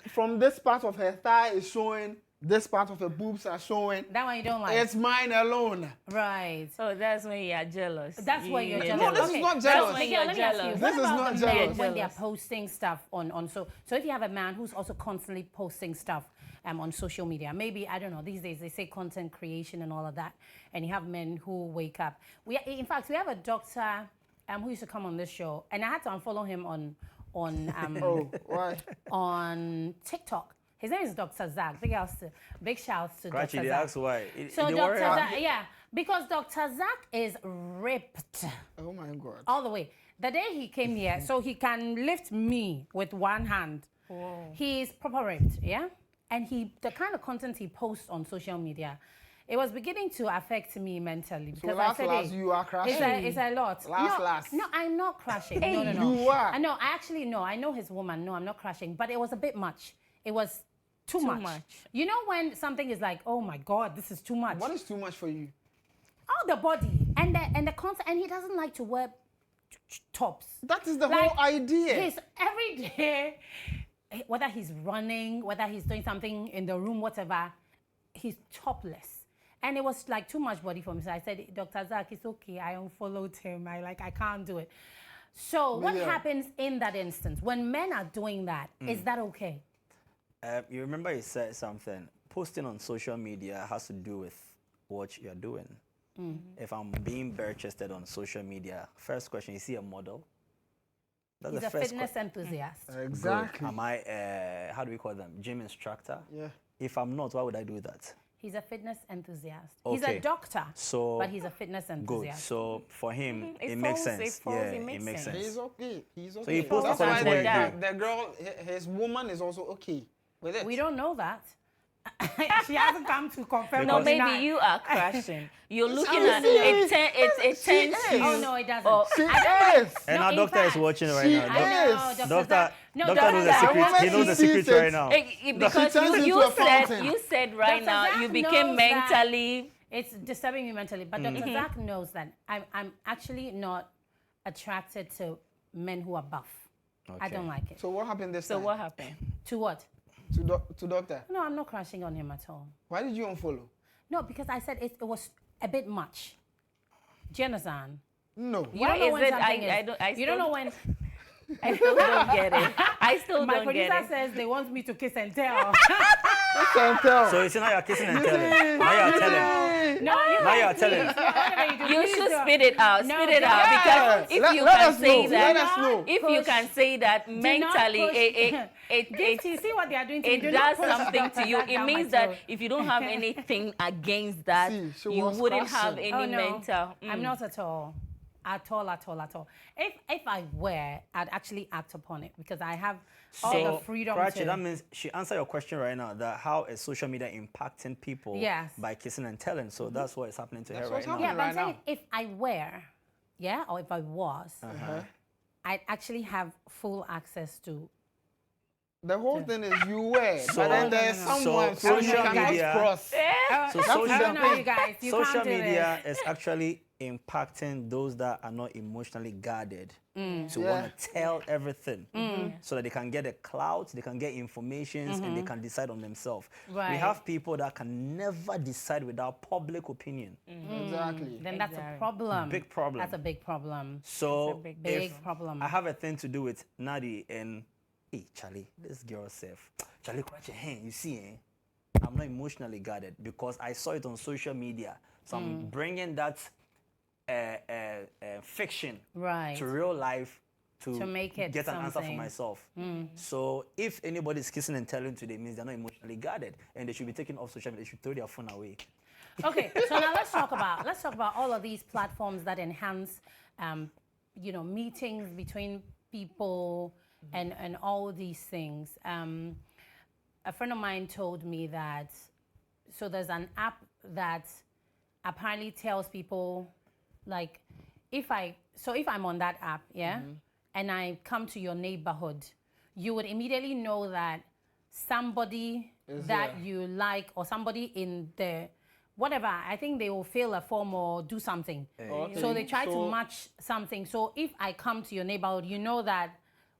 from this part of her thigh is showing, this part of her boobs are showing. That one you don't like. It's mine alone. Right. So that's when you are jealous. That's why you're jealous. No, this is not So, jealous. Miguel, let me ask you, This what is about not the men jealous. when they're posting stuff on so if you have a man who's also constantly posting stuff on social media, maybe, I don't know, these days they say content creation and all of that, and you have men who wake up. In fact, we have a doctor who used to come on this show, and I had to unfollow him on Oh, why? on TikTok. His name is Dr. Zach. Big shouts to Scratchy, Dr. they Zach. ask why. So They Dr. worry Zach, yeah, because Dr. Zach is ripped Oh my God. all the way. The day he came here, so he can lift me with one hand. Whoa. He's proper ripped, yeah? And the kind of content he posts on social media, it was beginning to affect me mentally. Because I said, last, you are crashing. It's a lot. Last. No, I'm not crashing. No. You are. I know, I know his woman. No, I'm not crashing. But it was a bit much. It was too much. You know when something is like, oh my God, this is too much. What is too much for you? All the body and the content, and he doesn't like to wear tops. That is the Like, whole idea. He's every day, whether he's running, whether he's doing something in the room, whatever, he's topless. And it was like too much body for me. So I said, Dr. Zach, it's okay. I unfollowed him. I can't do it. So what happens in that instance when men are doing that? Is that okay? You remember you said something. Posting on social media has to do with what you're doing. If I'm being bare-chested on social media, first question, is he a model? That's He's the a first fitness enthusiast. Exactly. Am I, how do we call them, gym instructor? Yeah. If I'm not, why would I do that? He's a fitness enthusiast. He's a Okay. doctor, So but he's a fitness good. enthusiast. So for him, It it makes falls- sense. it falls- Yeah, it makes makes sense. sense. He's okay. He's okay. So he posts That's according why to what you do. the girl, his woman is also okay with it. We don't know that. She hasn't come to confirm No, or maybe deny. you are crashing. You're looking She at is. it tends is. to. Oh no, it doesn't. Oh, She I don't is. And No, our in doctor is fact, watching right she now. I know, Dr. Doctor, Zach. No, doctor Dr. knows the Zach, secret. woman He knows the sees secret it. right now. Because turns into you a fountain. said right Dr. now Zach you became knows that mentally. It's disturbing me mentally, but Dr. Zach knows that I'm actually not attracted to men who are buff. I Okay. don't like it. So what happened this So time? what happened? To what? To doctor? No, I'm not crashing on him at all. Why did you unfollow? No, because I said it was a bit much. Do you understand? No. You Why don't know is when it? something I is. don't. I You don't still- know when. I still don't get it. I still My don't get producer it. says they want me to kiss and tell. Can tell. So you see now you're kissing and telling. Now you're telling. No, you Now you're guys, telling. please, whatever do, You please should don't. spit it out. No, Spit it don't. out because if Let- you let can us say know. that, Let us know. if you Push. can say that Do not mentally, push. it Gift, you see what they are doing to me? it Do not does push something Dr. to you. Zach It down my means that throat. if you don't have anything against that, See, she you was wouldn't have crashing. any Oh, no. mental. I'm not at all. At all. If I were, I'd actually act upon it because I have all the freedom Cratchit, to. that means she answered your question right now, that how is social media impacting people Yes. by kissing and telling. So that's what is happening to That's her what's right now. Yeah, but I'm right saying if I were, yeah, or if I was, I'd actually have full access to. The whole thing is you wear, So- but then there's no. someone So so you social cannot media- cross. So I social, don't know, you guys. You social can't do media this. is actually impacting those that are not emotionally guarded to Yeah. want to tell everything so that they can get a clout, they can get informations, and they can decide on themselves. We Right. have people that can never decide without public opinion. Exactly. Then that's a Exactly. problem. Big problem. That's a big problem. So big if problem. I have a thing to do with Nadi and hey Charlie, this girl self, Charlie, scratch your hand. You see, I'm not emotionally guarded because I saw it on social media. So I'm bringing that fiction Right. to real life to make it get an answer for something. myself. So if anybody's kissing and telling today, means they're not emotionally guarded and they should be taken off social media. They should throw their phone away. Okay, so now let's talk about all of these platforms that enhance, meetings between people and all these things. A friend of mine told me that so there's an app that apparently tells people like if I'm on that app, yeah, and I come to your neighborhood, you would immediately know that somebody Is that there. you like or somebody in the whatever, I think they will fill a form or do something. Okay. So they try to So- match something. So if I come to your neighborhood, you know that,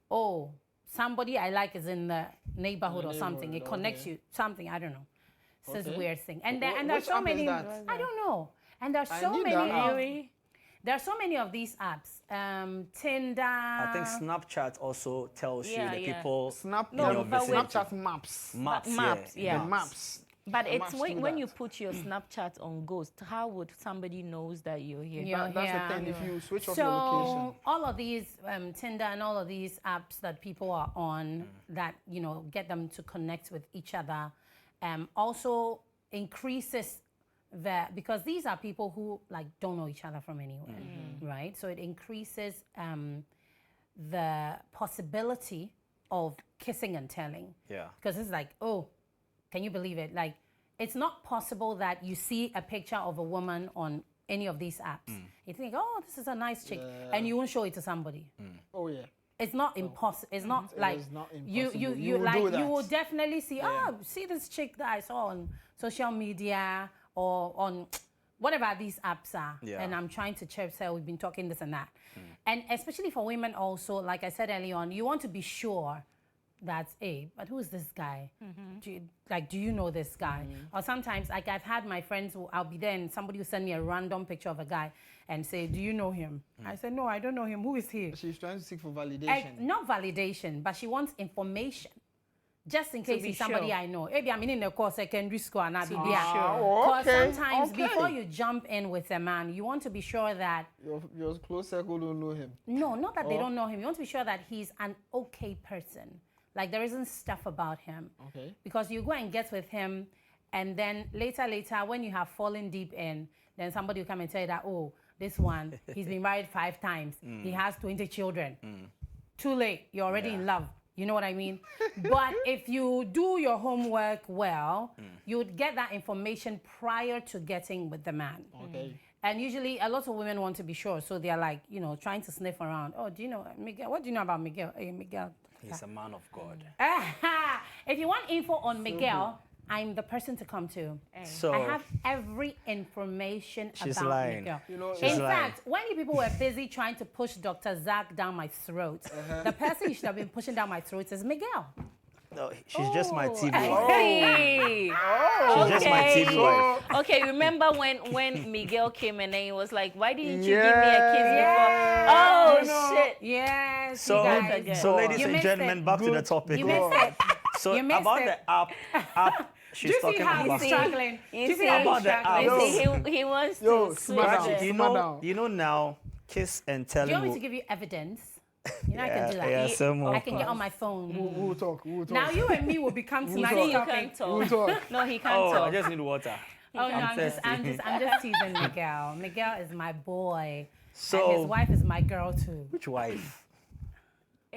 oh, somebody I like is in the neighborhood or something. It neighborhood, connects okay. you, something, I don't know. It's this Okay. weird thing. And Wh- there's which so app is many, that? I don't know. And there's I so need many that app. of, there are so many of these apps. Tinder. I think Snapchat also tells Yeah, you the yeah. people Snap, in No, your but vicinity. Snapchat maps. Maps, Maps, yeah. yeah. The maps. But The it's maps when, do when that. you put your Snapchat on ghost, how would somebody knows that you're here? Yeah. That's the thing. If you switch off So your location. all of these Tinder and all of these apps that people are on that get them to connect with each other, also increases because these are people who like don't know each other from anywhere, right? So it increases the possibility of kissing and telling. Yeah. Because it's like, oh, can you believe it? Like, it's not possible that you see a picture of a woman on any of these apps. You think, oh, this is a nice chick, and you won't show it to somebody. Oh yeah. It's not impossible. It's not It like is not you impossible. you You will like do you that. will definitely see. Oh, see this chick that I saw on social media or on whatever these apps are. Yeah. And I'm trying to chirp say we've been talking this and that. And especially for women also, like I said earlier on, you want to be sure that, hey, but who is this guy? Do you know this guy? Or sometimes, like I've had my friends who I'll be there and somebody will send me a random picture of a guy and say, do you know him? I said, no, I don't know him. Who is he? She's trying to seek for validation. Not validation, but she wants information. Just in case be he's somebody sure. I know. Maybe I'm in a course secondary school and I'll be be there. sure. Oh, Because okay, sometimes okay. before you jump in with a man, you want to be sure that, Your close circle don't know him. no, not that they don't know him. You want to be sure that he's an okay person. Like there isn't stuff about him. Okay. Because you go and get with him And then later, when you have fallen deep in, then somebody will come and tell you that, oh, this one, he's been married 5 times. He has 20 children. Too late. You're already in love. You know what I mean? But if you do your homework well, you would get that information prior to getting with the man. Okay. And usually a lot of women want to be sure. So they're like, you know, trying to sniff around. Oh, do you know Miguel? What do you know about Miguel? Hey, Miguel. He's a man of God. If you want info on Miguel, I'm the person to come to. So I have every information She's about lying. Miguel. You know, She's In lying. fact, when you people were busy trying to push Dr. Zach down my throat, the person you should have been pushing down my throat is Miguel. No, she's just my TV wife. Hey. She's just my TV wife. Okay, remember when Miguel came and then he was like, why didn't you give me a kiss before? Oh, shit. Yes, So, you guys. so ladies You and missed gentlemen, it. back to the topic. You missed it. So You missed about it. the app Do she's you see talking how about. he's struggling? Do You you see see how he's about the app. struggling? He wants Yo, to simmer switch down. it. You know now, kiss and tell Do you want me him. to give you evidence? You know I can do that. Yeah, some I more. can get on my phone. We'll talk. Now you and me will become You tonight's see, he topic. can't We'll talk. talk. No, he can't Oh, I talk. just need water. Oh no, I'm thirsty. just teasing Miguel. Miguel is my boy, So- and his wife is my girl too. Which wife?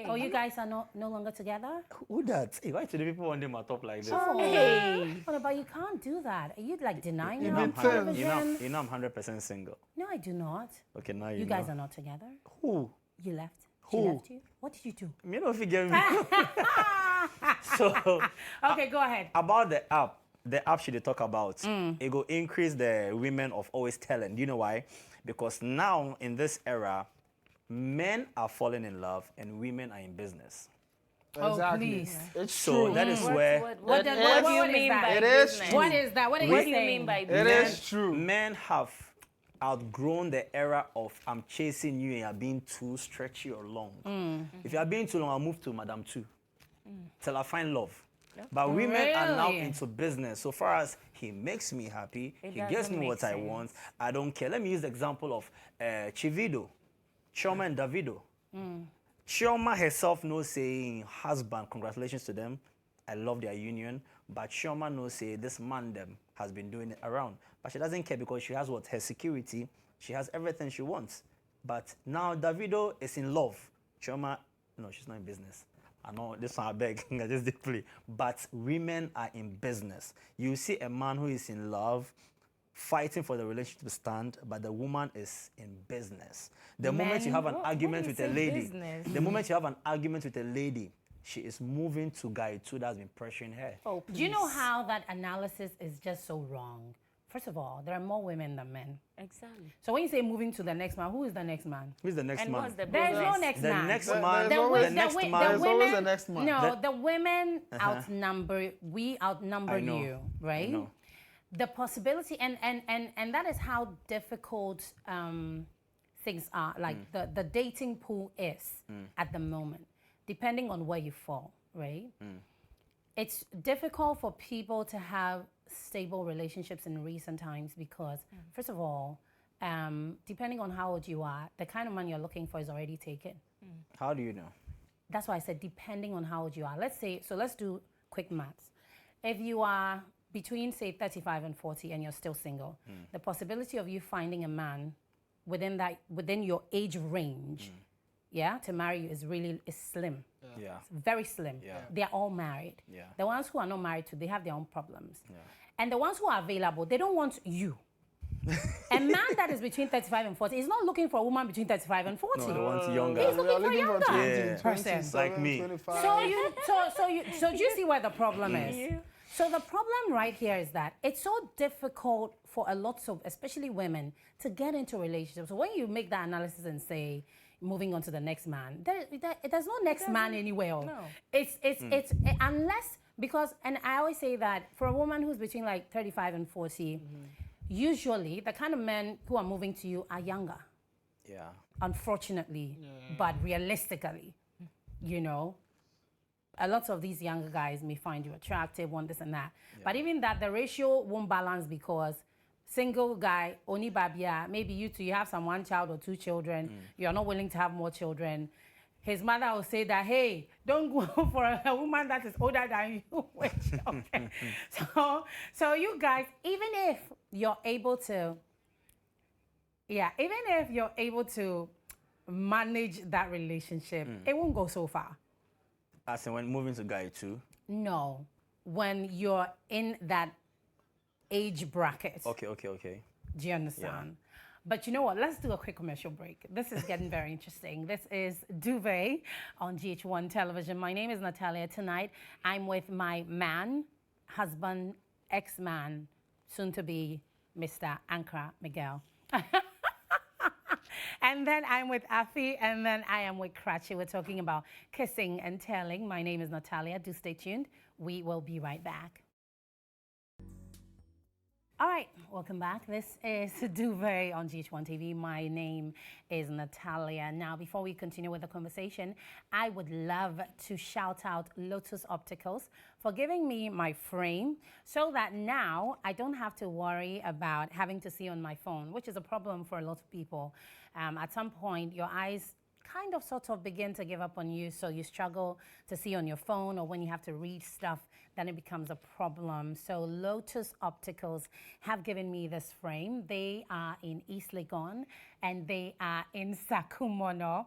Oh, you guys are no longer together? Who that? Hey, why do the people want them at top like this? Oh, Hey. oh, but you can't do that. Are you like denying You her know, on I'm hundred- television? You know I'm 100% single. No, I do not. Okay, now You guys are not together. Who? You left. She Who? left you. What did you do? Me don't forget me. So Okay, go ahead. about the app she dey talk about, it go increase the women of always telling. Do you know why? Because now in this era, men are falling in love and women are in business. Oh, Exactly. please. It's So true. that is where What do you mean by It is business? true. What is that? What are you What do you saying? mean by It business? is true. men have outgrown the era of I'm chasing you and you're being too stretchy or long. If you're being too long, I'll move to Madam 2 till I find love. But women are now Really? into business. So far as he makes me happy, he gives doesn't me make what I sense. want, I don't care. Let me use the example of Chivido, Chioma and Davido. Chioma herself knows saying, husband, congratulations to them. I love their union. But Chioma knows say this man them has been doing it around. But she doesn't care because she has what? Her security. She has everything she wants. But now Davido is in love. Chioma, no, she's not in business. I know this one I beg, I just did play. But women are in business. You see a man who is in love, fighting for the relationship to stand, but the woman is in business. The moment you have an argument with a lady, business? the moment you have an argument with a lady, she is moving to guy 2 that's been pressuring her. Oh, Do you know how that analysis is just so wrong? First of all, there are more women than men. Exactly. So when you say moving to the next man, who is the next man? Who's the next And man? what's the There is no business? next The man. next There- man, there's always- the next wi- man. There's always the next man. No, the women Uh-huh. we outnumber I know. you, right? I know. The possibility, and that is how difficult things are, like the dating pool is at the moment, depending on where you fall, right? It's difficult for people to have stable relationships in recent times because, first of all, depending on how old you are, the kind of man you're looking for is already taken. How do you know? That's why I said depending on how old you are. Let's do quick maths. If you are between, say, 35 and 40 and you're still single, the possibility of you finding a man within your age range, to marry you is slim. Yeah. Very slim. Yeah. They're all married. Yeah. The ones who are not married they have their own problems. Yeah. And the ones who are available, they don't want you. A man that is between 35 and 40 is not looking for a woman between 35 and 40. No, the ones younger. He's looking for looking for younger 20, Yeah. 27, Like me. 25. So do you see where the problem is? So the problem right here is that it's so difficult for a lot of, especially women, to get into relationships. So when you make that analysis and say, moving on to the next man, there's no next man anywhere. No. It's unless, because, and I always say that for a woman who's between like 35 and 40, usually the kind of men who are moving to you are younger, Yeah. unfortunately, but realistically, you know, a lot of these younger guys may find you attractive, one this and that. But even that, the ratio won't balance because single guy, only babia, maybe you two, you have some 1 child or 2 children, you're not willing to have more children. his mother will say that, hey, don't go for a woman that is older than you. Okay. So you guys, even if you're able to, even if you're able to manage that relationship, it won't go so far. As in when moving to guy 2? No, when you're in that age bracket. Okay. Do you understand? But you know what? Let's do a quick commercial break. This is getting very interesting. This is Duvet on GHOne television. My name is Natalia. Tonight, I'm with my man, husband, ex-man, soon to be Mr. Ankara Miguel. And then I'm with Afi, and then I am with Krachi. We're talking about kissing and telling. My name is Natalia. Do stay tuned. We will be right back. All right, welcome back. This is Duvet on GHOne TV. My name is Natalia. Now, before we continue with the conversation, I would love to shout out Lotus Opticals for giving me my frame so that now I don't have to worry about having to see on my phone, which is a problem for a lot of people. At some point, your eyes kind of sort of begin to give up on you, so you struggle to see on your phone, or when you have to read stuff, then it becomes a problem. So Lotus Opticals have given me this frame. They are in East Legon and they are in Sakumono.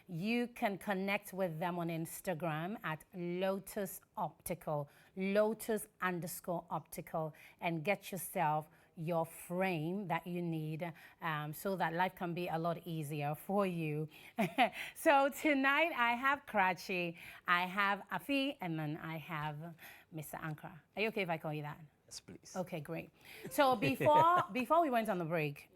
You can connect with them on Instagram at Lotus Optical, Lotus_Optical, and get yourself your frame that you need so that life can be a lot easier for you. So tonight I have Krachi, I have Afi, and then I have Mr. Ankara. Are you okay if I call you that? Yes, please. Okay, great. So before we went on the break,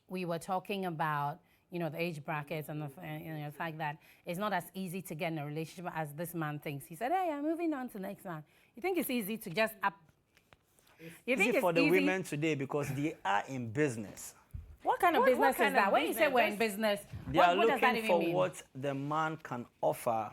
we were talking about the age brackets and the fact that it's not as easy to get in a relationship as this man thinks. He said, hey, I'm moving on to the next man. You think it's easy to just You think it's for the women today because they are in business. What kind of business is that? When you say we're in business, they are what does that looking even for mean? what the man can offer.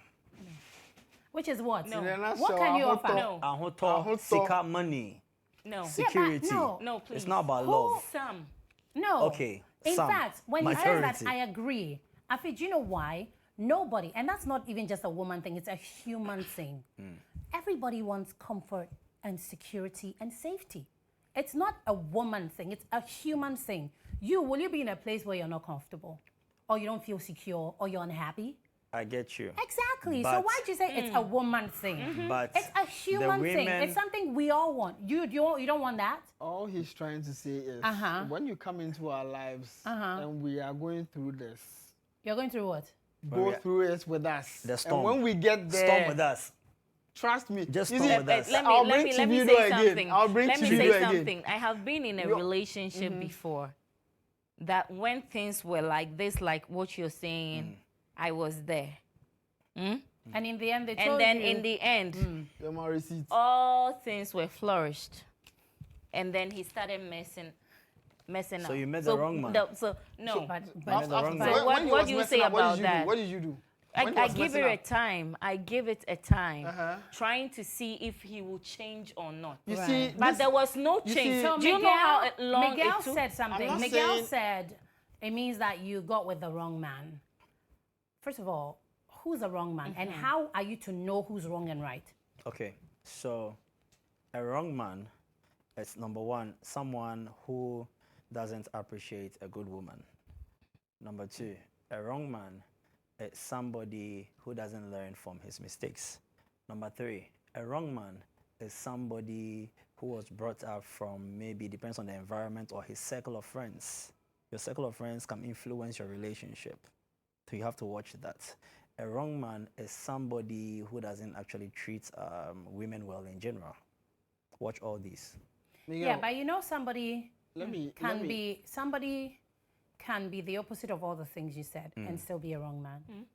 Which is what? No. What can you offer? No. Ahoto, sika money, No. security. No, please. It's not about love. Some. No. Okay, In some. fact, when you say that, Majority. I agree. Afi, do you know why? Nobody, and that's not even just a woman thing, it's a human thing. Everybody wants comfort and security and safety. It's not a woman thing, it's a human thing. Will you be in a place where you're not comfortable? Or you don't feel secure, or you're unhappy? I get you. Exactly. But, so why'd you say it's a woman thing? But It's a human thing. It's something we all want. You don't want that? All he's trying to say is when you come into our lives and we are going through this, You're going through what? go through it with us. The storm. And when we get there, storm with us. trust me. Just you storm see, with us. I'll bring Let me Chibido say again. something. I'll bring Let me Chibido say again. something. I have been in a relationship before that when things were like this, like what you're saying, I was there. And in the end, they told And then you. in the end, Your my receipt. all things were flourished. And then he started messing up. So you met the wrong man. No. When you what was do you messing say up, about that? What did you do? I give it a time. I give it a time, trying to see if he will change or not. You see, But there was no you change. see- So Do you know how long Miguel it took? said something. I'm not Miguel saying- said it means that you got with the wrong man. First of all, who's the wrong man? And how are you to know who's wrong and right? Okay, so a wrong man is number one, someone who doesn't appreciate a good woman. Number two, a wrong man is somebody who doesn't learn from his mistakes. Number three, a wrong man is somebody who was brought up from, maybe depends on the environment or his circle of friends. Your circle of friends can influence your relationship. So you have to watch that. A wrong man is somebody who doesn't actually treat women well in general. Watch all these. Miguel, Yeah, but somebody somebody can be the opposite of all the things you said and still be a wrong man.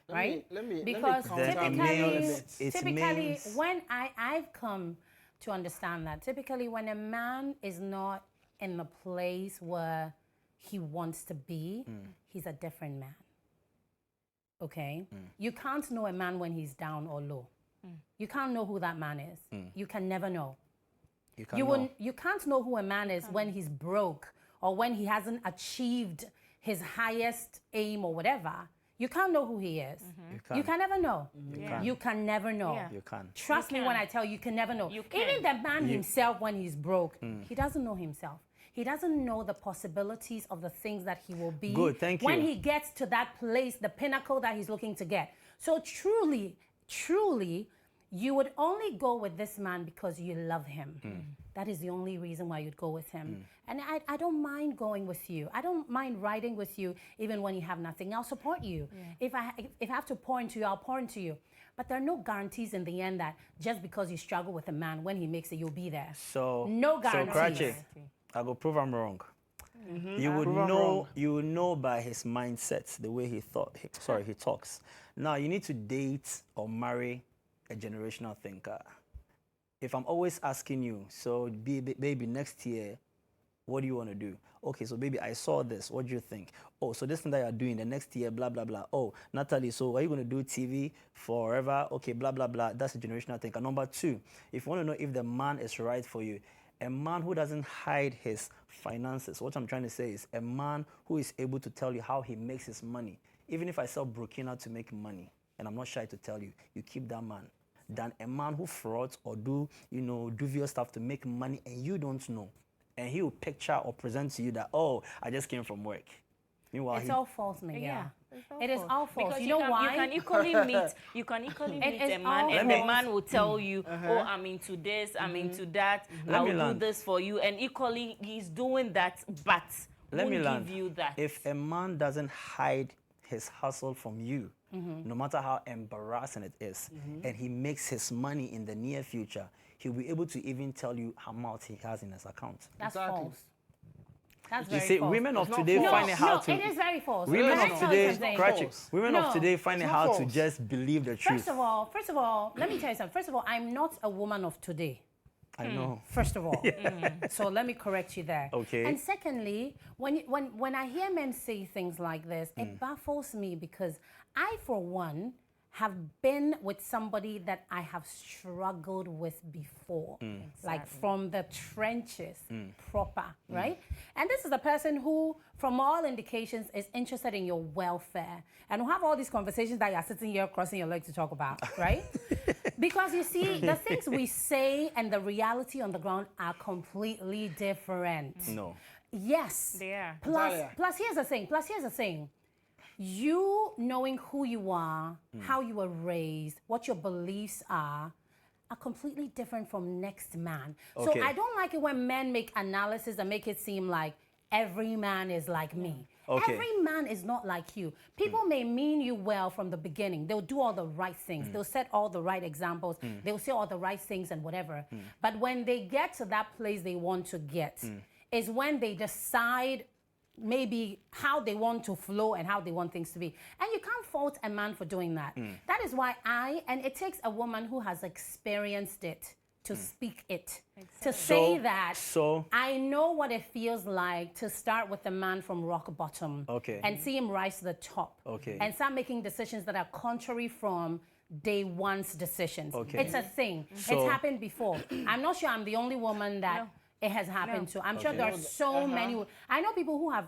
Right? Let me Because counter Then it means- it typically means- when I've come to understand that typically when a man is not in the place where he wants to be, he's a different man. Okay? You can't know a man when he's down or low. You can't know who that man is. You can never know. You can know. You can't know who a man is when he's broke or when he hasn't achieved his highest aim or whatever. you can't know who he is. You can never know. You can never know. Yeah. You can. Trust me when I tell you, you can never know. Even the man himself, when he's broke, he doesn't know himself. He doesn't know the possibilities of the things that he will be. Good, thank you. When he gets to that place, the pinnacle that he's looking to get. So truly, truly, you would only go with this man because you love him. That is the only reason why you'd go with him. And I don't mind going with you. I don't mind riding with you even when you have nothing. I'll support you. If I have to pour into you, I'll pour into you. But there are no guarantees in the end that just because you struggle with a man, when he makes it, you'll be there. So no guarantees. So Krachi, I go prove I'm wrong. You would know. You would know by his mindset, the way he talks. Now you need to date or marry a generational thinker. If I'm always asking you, so baby, next year, what do you want to do? Okay, so baby, I saw this. What do you think? Oh, so this thing that you're doing the next year, blah, blah, blah. Oh, Natalie, so are you going to do TV forever? Okay, blah, blah, blah. That's a generational thinker. Number two, if you want to know if the man is right for you, a man who doesn't hide his finances. What I'm trying to say is a man who is able to tell you how he makes his money. Even if I sell Burkina to make money, and I'm not shy to tell you, you keep that man, than a man who frauds or do, dubious stuff to make money and you don't know. And he will picture or present to you that, oh, I just came from work. Meanwhile, it's all false, Miguel. Yeah. It is all false. Because you know why? You can equally meet a man, and the man will tell you, oh, I'm into this, I'm into that, I will do this for you, and equally he's doing that, but won't give you that. If a man doesn't hide his hustle from you, no matter how embarrassing it is, and he makes his money in the near future, he'll be able to even tell you how much he has in his account. That's false. That's you very see, false. women of today find it hard to. It is very false. Women Let of me tell you today, something. women of today find it hard to just believe the truth. First of all, let me tell you something. First of all, I'm not a woman of today. I know. First of all, so let me correct you there. Okay. And secondly, when I hear men say things like this, it baffles me because I, for one, have been with somebody that I have struggled with before, like from the trenches, proper, right? And this is a person who, from all indications, is interested in your welfare. And we'll have all these conversations that you're sitting here crossing your legs to talk about, right? Because you see, the things we say and the reality on the ground are completely different. No. Yes. They are. Plus, here's the thing. You knowing who you are, how you were raised, what your beliefs are completely different from next man. Okay. So I don't like it when men make analysis and make it seem like every man is like me. Okay. Every man is not like you. People may mean you well from the beginning. They'll do all the right things. They'll set all the right examples. They'll say all the right things and whatever. But when they get to that place they want to get, is when they decide maybe how they want to flow and how they want things to be. And you can't fault a man for doing that. That is why and it takes a woman who has experienced it to speak it. To say that I know what it feels like to start with a man from rock bottom and see him rise to the top and start making decisions that are contrary from day one's decisions. It's a thing. It's happened before. I'm not sure I'm the only woman that it has happened to. I'm sure there are so many. I know people who have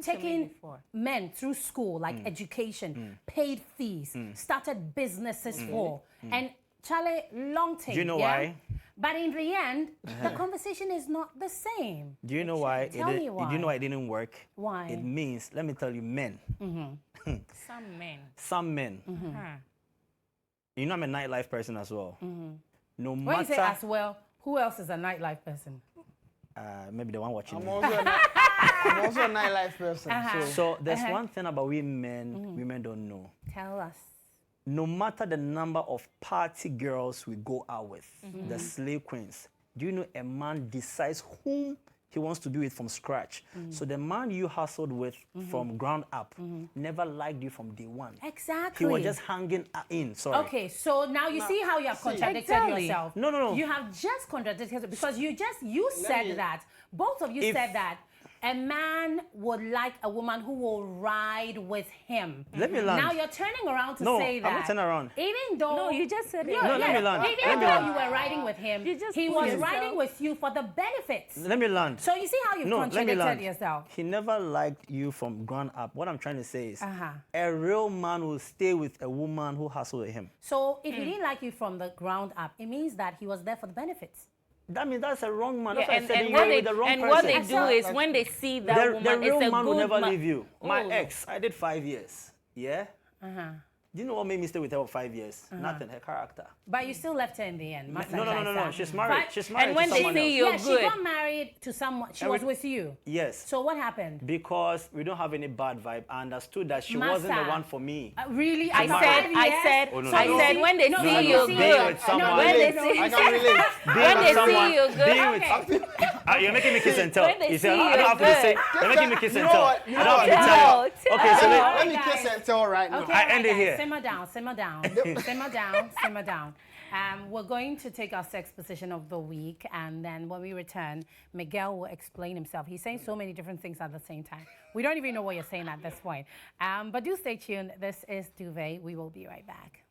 taken men through school, like education, paid fees, started businesses for, and Charlie, long take. Do you know why? But in the end, the conversation is not the same. Do you know why? Tell me why. Do you know why it didn't work? Why? It means, let me tell you, men. Some men. You know I'm a nightlife person as well. No matter. When you say as well, who else is a nightlife person? Maybe the one watching I'm me. also a nightlife person. So there's one thing about women don't know. Tell us. No matter the number of party girls we go out with, the slave queens, do you know a man decides whom he wants to be with from scratch? So the man you hustled with from ground up never liked you from day one. Exactly. He was just hanging in, sorry. Okay, so now you see how you have contradicted yourself. No. You have just contradicted yourself because you said that. Both of you said that. a man would like a woman who will ride with him. Let me land. Now you're turning around to No, say that. I'm not turning around. Even though No, you just said it. No, let me land. Even Let me though land. you were riding with him, You just he put was yourself- riding with you for the benefits. Let me land. So you see how you've No, let me contradicted land. yourself. He never liked you from ground up. What I'm trying to say is, Uh-huh. a real man will stay with a woman who hustles with him. So if he didn't like you from the ground up, it means that he was there for the benefits. That means that's a wrong man. Yeah, That's why I said and you were with the wrong and person. what they do So- is when they see that the woman, real it's a man will good never man. leave you. My Oh. ex, I did 5 years. Yeah? Uh-huh. Do you know what made me stay with her for 5 years? Nothing, her character. But you still left her in the end. No. She's married. But- She's married And when to they someone see else. you- You're yeah, she good. got married to someone. She And was we- with you. Yes. So what happened? Because we don't have any bad vibe. I understood that she wasn't the Massa. one for me. Really? I After said, 5 I years? said, Oh, no, I no, said no. when they No, see no, you no, being good, with someone. when they I see, can relate. when they someone, see you good, being with you're making me kiss and tell. When they You see, see I don't you have to good. say. You're making me kiss You and know tell. what? You I know don't have to what? tell you. Tell. Okay, so All let, right, Let me guys. kiss and tell right now. Okay, I all right, end it guys. here. Simmer down, simmer down, simmer down, simmer down. We're going to take our sex position of the week, and then when we return, Miguel will explain himself. He's saying so many different things at the same time. We don't even know what you're saying at this point. But do stay tuned. This is Duvet. We will be right back.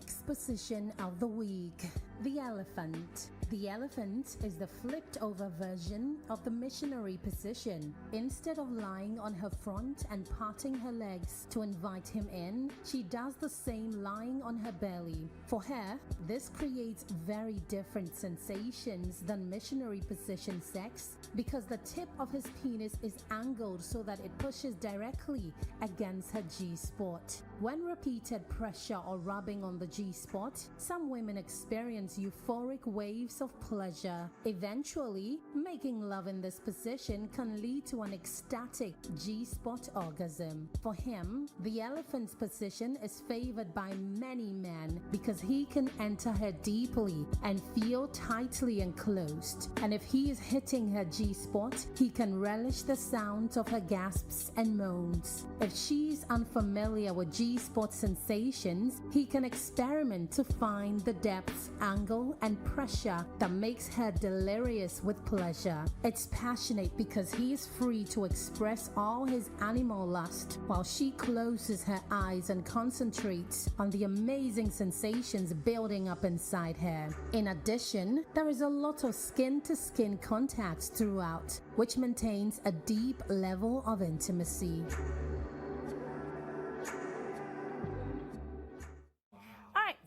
Exposition of the week. The elephant. The elephant is the flipped over version of the missionary position. Instead of lying on her front and parting her legs to invite him in, she does the same lying on her belly. For her, this creates very different sensations than missionary position sex because the tip of his penis is angled so that it pushes directly against her G-spot. When repeated pressure or rubbing on the G-spot, some women experience euphoric waves of pleasure. Eventually, making love in this position can lead to an ecstatic G-spot orgasm. For him, the elephant's position is favored by many men because he can enter her deeply and feel tightly enclosed. And if he is hitting her G-spot, he can relish the sounds of her gasps and moans. If she is unfamiliar with G-spot sensations, he can experiment to find the depth, angle, and pressure that makes her delirious with pleasure. It's passionate because he is free to express all his animal lust while she closes her eyes and concentrates on the amazing sensations building up inside her. In addition, there is a lot of skin-to-skin contact throughout, which maintains a deep level of intimacy.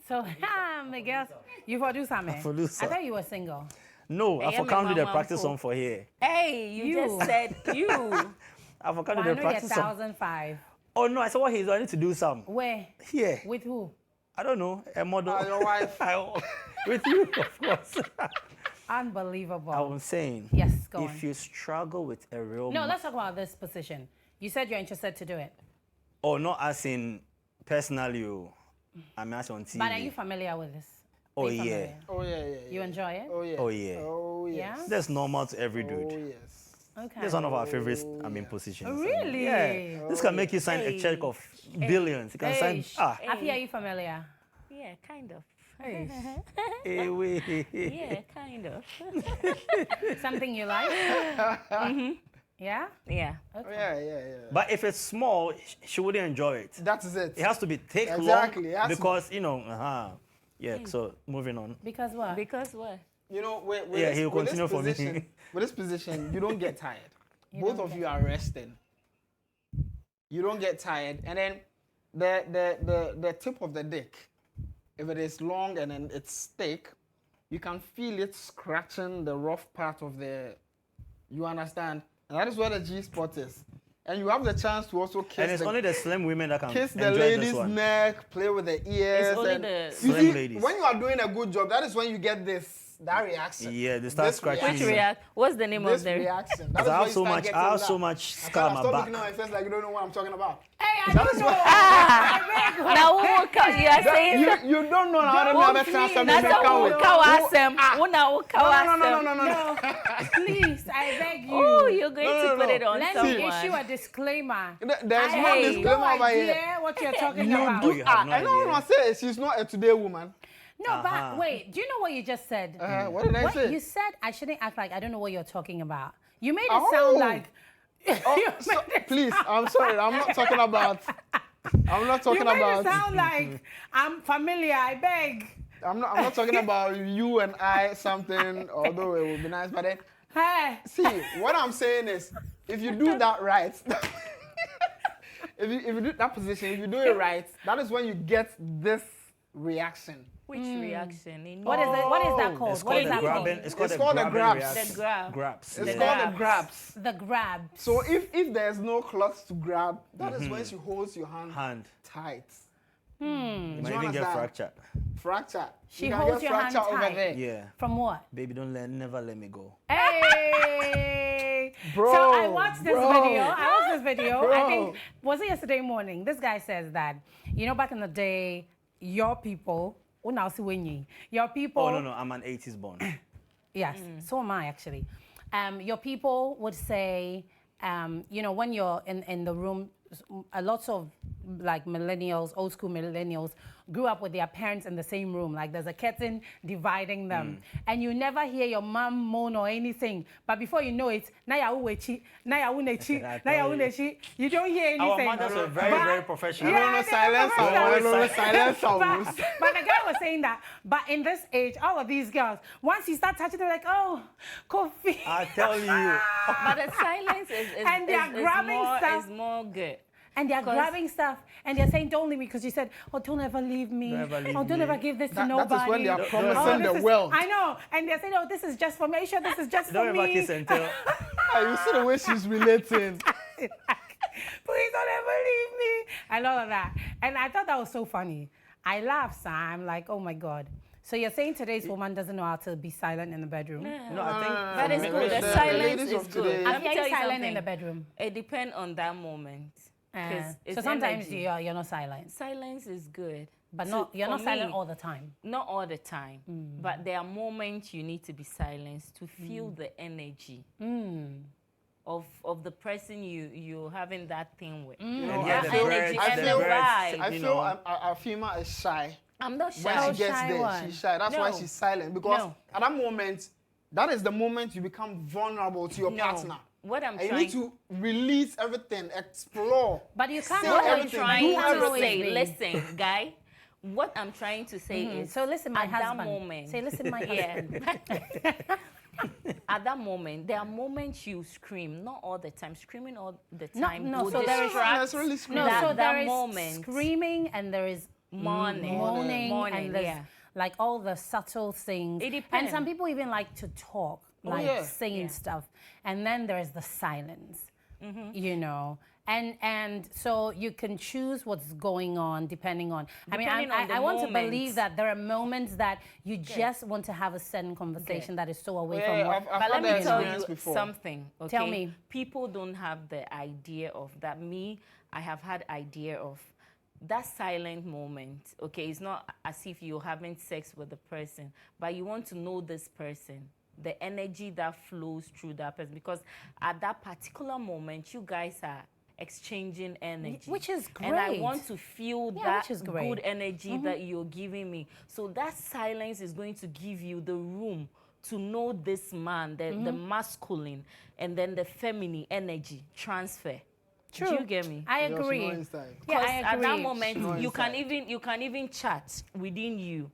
So, Miguel, you produce something. producer. I thought you were single. No, I Hey, forgot to do the Mama practice Uncle. song for here. Hey, you just said you. I forgot to I do the know you're practice song. 1,005. Oh no, I said what he's doing. I need to do some. Where? Here. With who? I don't know. A model. Your wife. With you, of course. Unbelievable. I was saying. Yes, go If on. you struggle with a real No, let's talk about this position. You said you're interested to do it. Oh, not as in personally. I'm asking on TV. But are you familiar with this? Oh, Are you yeah. familiar? Oh yeah, yeah. You enjoy it? Oh yeah. Oh, yeah. Oh yes. Yeah? That's normal to every dude. Oh yes. Okay. That's one of our favorite, positions. Really? Yeah. This can make you sign a check of billions. You can sign. Afi, are you familiar? Yeah, kind of. Hey. Yeah, kind of. Something you like? Yeah? Yeah. Oh, yeah. But if it's small, she wouldn't enjoy it. That is it. It has to be thick, Exactly, it long, has to- because Yeah. So moving on. Because what? Because what? You know, with Yeah, this, he will with this continue for me. position, with this position, you don't get tired. Both don't of get you are resting. You don't get tired, and then the tip of the dick, if it is long and then it's thick, you can feel it scratching the rough part of the. You understand? And that is where the G spot is. And you have the chance to also kiss And it's only the slim women that can kiss the enjoy lady's this one. neck, play with the ears. only and the you slim see, ladies. When you are doing a good job, that is when you get that reaction. Yeah, they start This scratching Which you. react? What's the name This of the? reaction. That I is when have you so start much. getting I have that. so much scar Stop on my looking at back. my face like you don't know what I'm talking about. Hey, I That don't is know. what- Now you are saying. You don't know how to Don't never please. trust them. That's how Kawasem. No. Please, I beg you. Oh, you're going No, to no, put no. it on Let someone. me issue a disclaimer. There's I no have disclaimer no over here. idea what you're talking You about. do. you have no I don't idea. want to say she's not a today woman. No, but wait, do you know what you just said? What did I What say? you said, I shouldn't act like I don't know what you're talking about. You made it Oh. sound like Oh, please, I'm sorry. I'm not talking about. I'm not talking You made about. it sound like I'm familiar. I beg. I'm not talking about you and I something. Although it would be nice, but then Hey. see what I'm saying is, if you do that right, if you do that position, if you do it right, that is when you get this reaction. Which reaction? In What is it? What is that called? It's What called is the that grabbing. called? It's called It's called the grabbing grabs. reaction. The grab. Grabs. It's yeah. called the grabs. The grab. So if there's no cloth to grab, that is when she holds your hand tight. You might you even get understand? fracture. Fracture. She You can holds get your hand fracture over tight. there. Yeah. From what? Baby, never let me go. Hey! Bro, So I watched this bro. video. I watched this video. Bro. I think, was it yesterday morning? This guy says that, you know, back in the day, your people, your people. Oh no, I'm an 80s born. Yes, so am I actually. Your people would say, you know, when you're in the room, a lot of like millennials, old school millennials, grew up with their parents in the same room. Like there's a curtain dividing them, and you never hear your mom moan or anything. But before you know it, you don't hear anything. Our mothers were very professional. I don't know silence. I don't know silence. But the guy was saying that. But in this age, all of these girls, once you start touching, they're like, oh, Kofi. I tell you. But the silence is And they are grabbing more, stuff. is more good. And they're grabbing stuff, and they're saying, don't leave me, because you said, oh, don't ever leave me. Don't ever leave Oh, don't me. ever give this to That nobody. is when they are Oh, promising this the is- world. I know. And they're saying, oh, this is just for me. Are you sure this is just Don't for ever me? kiss and tell. You see the way she's relating. Please don't ever leave me. And all of that. And I thought that was so funny. I laughed, Sam. Like, oh my God. So you're saying today's woman doesn't know how to be silent in the bedroom? No, I think That is good. The silence ladies is of good. today- Let Are me you tell you silent something. in the bedroom? It depends on that moment. 'Cause it's So sometimes energy. you're not silent. Silence is good. But So not, you're for not silent me, all the time. Not all the time. But there are moments you need to be silenced to feel the energy of the person you're having that thing with. know, That the energy birds, and the the birds vibe. take- I You feel know. our female is shy. I'm not When shy. she gets shy there, one. she's shy. That's why No. she's silent. Because No. at that moment, that is the moment you become vulnerable to your partner. What I'm And you trying need to release everything, explore. But you can't Say what I'm always, everything, trying do you can't to always say, be. listen, guy, what I'm trying to say is So listen, my at husband. that moment. Say, listen, my husband. Yeah. At that moment, there are moments you scream, not all the time. Screaming all the time no, would so there is- distract necessarily scream. No, that, so that there is moment. screaming and there is Mourning. moaning Mourning, and there's yeah. like all the subtle things. It And depends. some people even like to talk, like yeah. saying Yeah. stuff. And then there's the silence, Mm-hmm. you know. And so you can choose what's going on depending on. Depending I mean, on the I want to moment. believe that there are moments that you just want to have a certain conversation that is so away Yeah, from work. I've But had let that me tell experience you before. something. Okay? Tell me. People don't have the idea of that. Me, I have had idea of that silent moment. Okay, it's not as if you're having sex with the person, but you want to know this person, the energy that flows through that person, because at that particular moment, you guys are exchanging energy, Which is and I great. want to feel Yeah, that which is great. good energy that you're giving me. So that silence is going to give you the room to know this man, the masculine, and then the feminine energy transfer. True. Do you get me? I Your agree. snoring style. Yeah, I Because at that agree. moment Snoring you can style. even chat within you.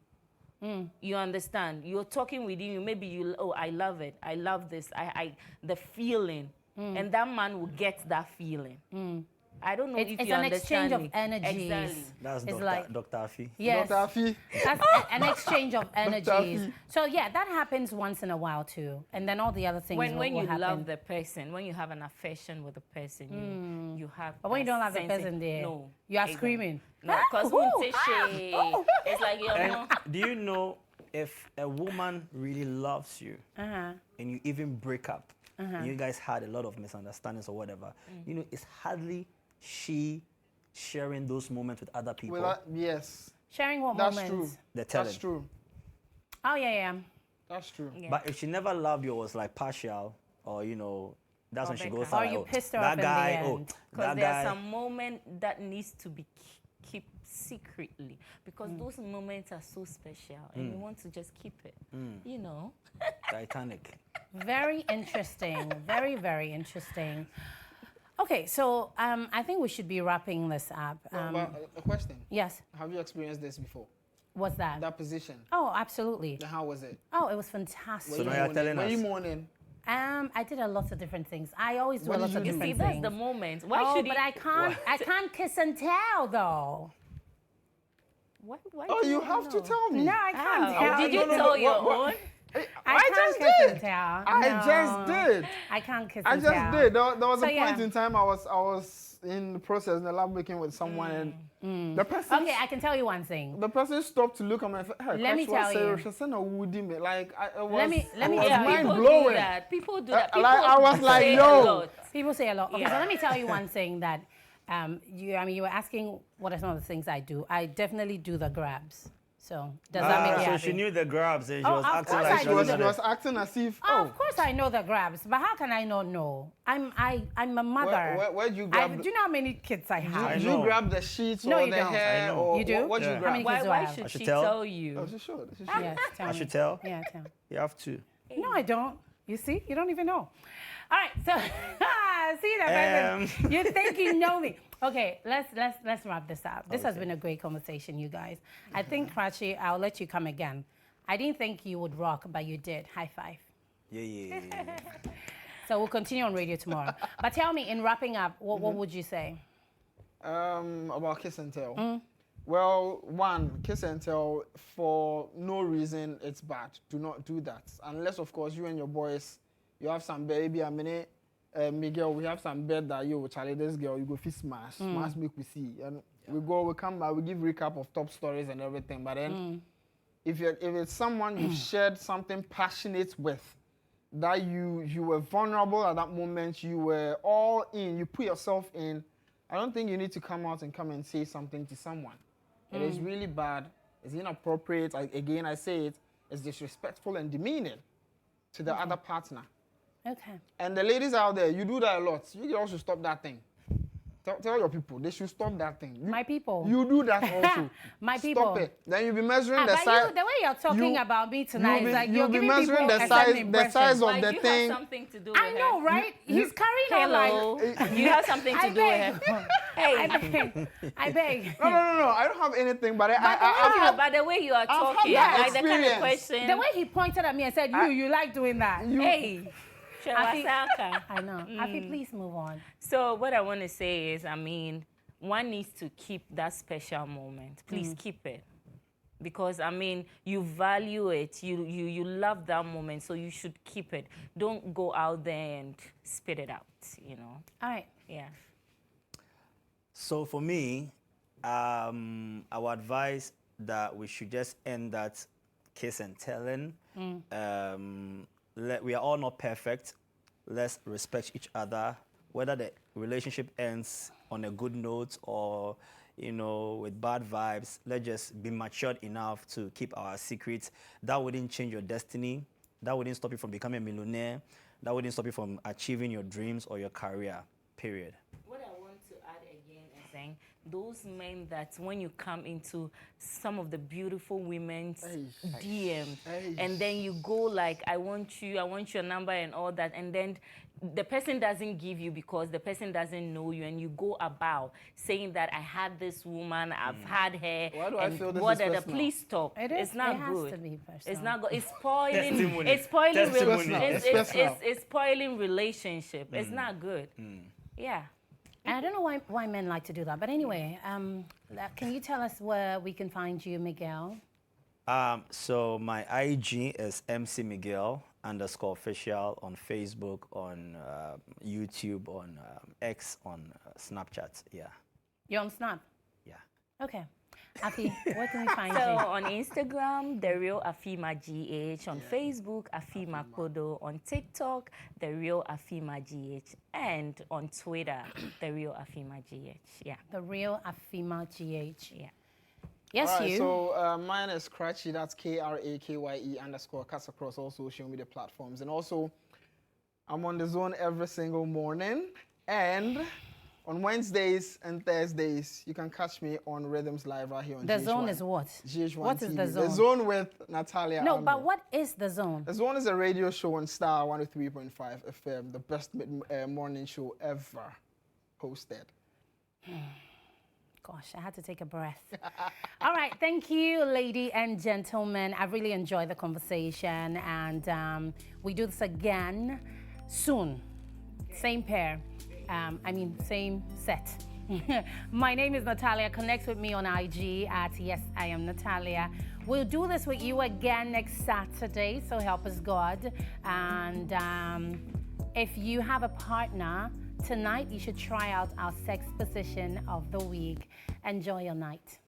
You understand? You're talking within you. Maybe you, oh, I love it. I love this. I the feeling, and that man will get that feeling. I don't know if It's you an understand exchange of me. energies. Exactly. That's It's Dr. Dr. Afi. Yes. Dr. Afi. That's an exchange of energies. Afi. So yeah, that happens once in a while too, and then all the other things When will you happen. love the person, when you have an affection with the person, you have. But when you that don't love the sense person, there, no, you are exactly. screaming. No, because it's like you're And not. do you know if a woman really loves you and you even break up, and you guys had a lot of misunderstandings or whatever, you know, it's hardly she sharing those moments with other people. Yes, Sharing what that's moments? true. They're telling. That's true. Oh yeah. That's true. Yeah. But if she never loved you or was like partial, or you know, that's when she goes Or out. you like, pissed her that off in the guy, end. that Because there guy. are some moments that needs to be kept secretly, because those moments are so special and you want to just keep it. You know. Titanic. Very interesting. Very interesting. Okay, so I think we should be wrapping this up. But a question. Yes. Have you experienced this before? What's that? That position. Oh, absolutely. And how was it? Oh, it was fantastic. So now you're telling Were us. you mourning? I did a lot of different things. I always do What a lot did of you do? different See, things. that's the moment. Why oh, should but he? I can't kiss and tell though. Why Oh, do you wanna have to know? tell me. No, I can't How? tell. Did you No, no, no, tell your what? own? I can't just kiss did. and tell. I No. just did. I can't kiss I and just tell. did. There was So, a point yeah. in time I was in the process in the lab working with someone and the person Okay, I can tell you one thing. the person stopped to look at my face. Hey, Let me tell you. She said, "No, would me?" Like it was, Let me it tell was you. Yeah, mind people do blowing. that. People do that. Like, People I was like, say yo. a lot. People say a lot. Okay, so Yeah. let me tell you one thing that you were asking what are some of the things I do. I definitely do the grabs. So does that make you So happy? she knew the grabs and she Oh, was of acting course like I she do was the- She was acting as if, Oh, of course I know the grabs, but how can I not know? I'm a mother. Where'd you I, grab? do you know how many kids I have? Do know. you grab the sheets No, or you the don't. hair? I know. Or You do? What Yeah. you How grab? many kids do I Why have? should should she tell? tell you? Oh, she should. She should. Yes, tell I me. should tell. Yeah, tell. You have to. No, I don't. You see, you don't even know. All right, so see that person. You think you know me? Okay, let's wrap this up. This has been a great conversation, you guys. I think Krachi, I'll let you come again. I didn't think you would rock, but you did. High five. Yeah. So we'll continue on radio tomorrow. But tell me, in wrapping up, what would you say? About kiss and tell. Well, one, kiss and tell for no reason it's bad. Do not do that. Unless, of course, you and your boys, you have some baby, a minute, Miguel, we have some bed that you, Charlie, this girl, you go fit smash make we see. And we come back, we give recap of top stories and everything. But then, if it's someone you shared something passionate with, that you were vulnerable at that moment, you were all in, you put yourself in, I don't think you need to come out and say something to someone. It is really bad. It's inappropriate. I say it. It's disrespectful and demeaning to the other partner. Okay. And the ladies out there, you do that a lot. You girls should stop that thing. Tell your people they should stop that thing. My people. You do that also. My people. Stop it. Then you'll be measuring the But size. the way you're talking about me tonight, You'll is like be you're giving measuring people the a size, certain the size impression. of the you thing. have something to do with I know, her. right? He's carrying on Hello. like. You have something to I do with beg. her. Hey. I beg. I beg. No. I don't have anything, but By the way you are talking, that like the kind of experience. question. The way he pointed at me and said, you like doing that. Hey. Afi, I know. Afi, please move on. So what I want to say is, I mean, one needs to keep that special moment. Please keep it. Because, I mean, you value it. You love that moment, so you should keep it. Don't go out there and spit it out, you know. All right. Yeah. So for me, I would advise that we should just end that kiss and telling. We are all not perfect. Let's respect each other. Whether the relationship ends on a good note or, you know, with bad vibes, let's just be matured enough to keep our secrets. That wouldn't change your destiny. That wouldn't stop you from becoming a millionaire. That wouldn't stop you from achieving your dreams or your career, period. What I want to add again is saying those men that when you come into some of the beautiful women's DMs and then you go like, I want your number and all that, and then the person doesn't give you because the person doesn't know you, and you go about saying that I had this woman, I've had her. Why do I and feel this what is the personal? please stop. It is. It's not it has good. To be personal. It's not good. It's spoiling. Testimony. It's spoiling. Testimony. It's spoiling relationship. It's not good. Yeah. And I don't know why men like to do that. But anyway, can you tell us where we can find you, Miguel? So my IG is mcmiguel_official on Facebook, on YouTube, on X, on Snapchat. Yeah. You're on Snap? Yeah. Okay. Afi, where can we find So you? on Instagram, The Real Afima GH. On Facebook, Afima Kodo. On TikTok, The Real Afima GH. And on Twitter, The Real Afima GH. Yeah. The Real Afima GH. Yeah. Yes, All right, you. so mine is Krachi, that's KRAKYE_ cuts across all social media platforms. And also, I'm on the zone every single morning. And on Wednesdays and Thursdays, you can catch me on Rhythms Live right here on The GH1. Zone is what? GH1 What is TV. The Zone? The Zone with Natalia No, Andoh. but what is The Zone? The Zone is a radio show on Star 103.5 FM, the best morning show ever. posted. Gosh, I had to take a breath. All right, thank you, ladies and gentlemen. I really enjoyed the conversation, and we do this again soon. Same pair, same set. My name is Natalia. Connect with me on IG at Yes, I Am Natalia. We'll do this with you again next Saturday, so help us God. And if you have a partner, tonight you should try out our sex position of the week. Enjoy your night.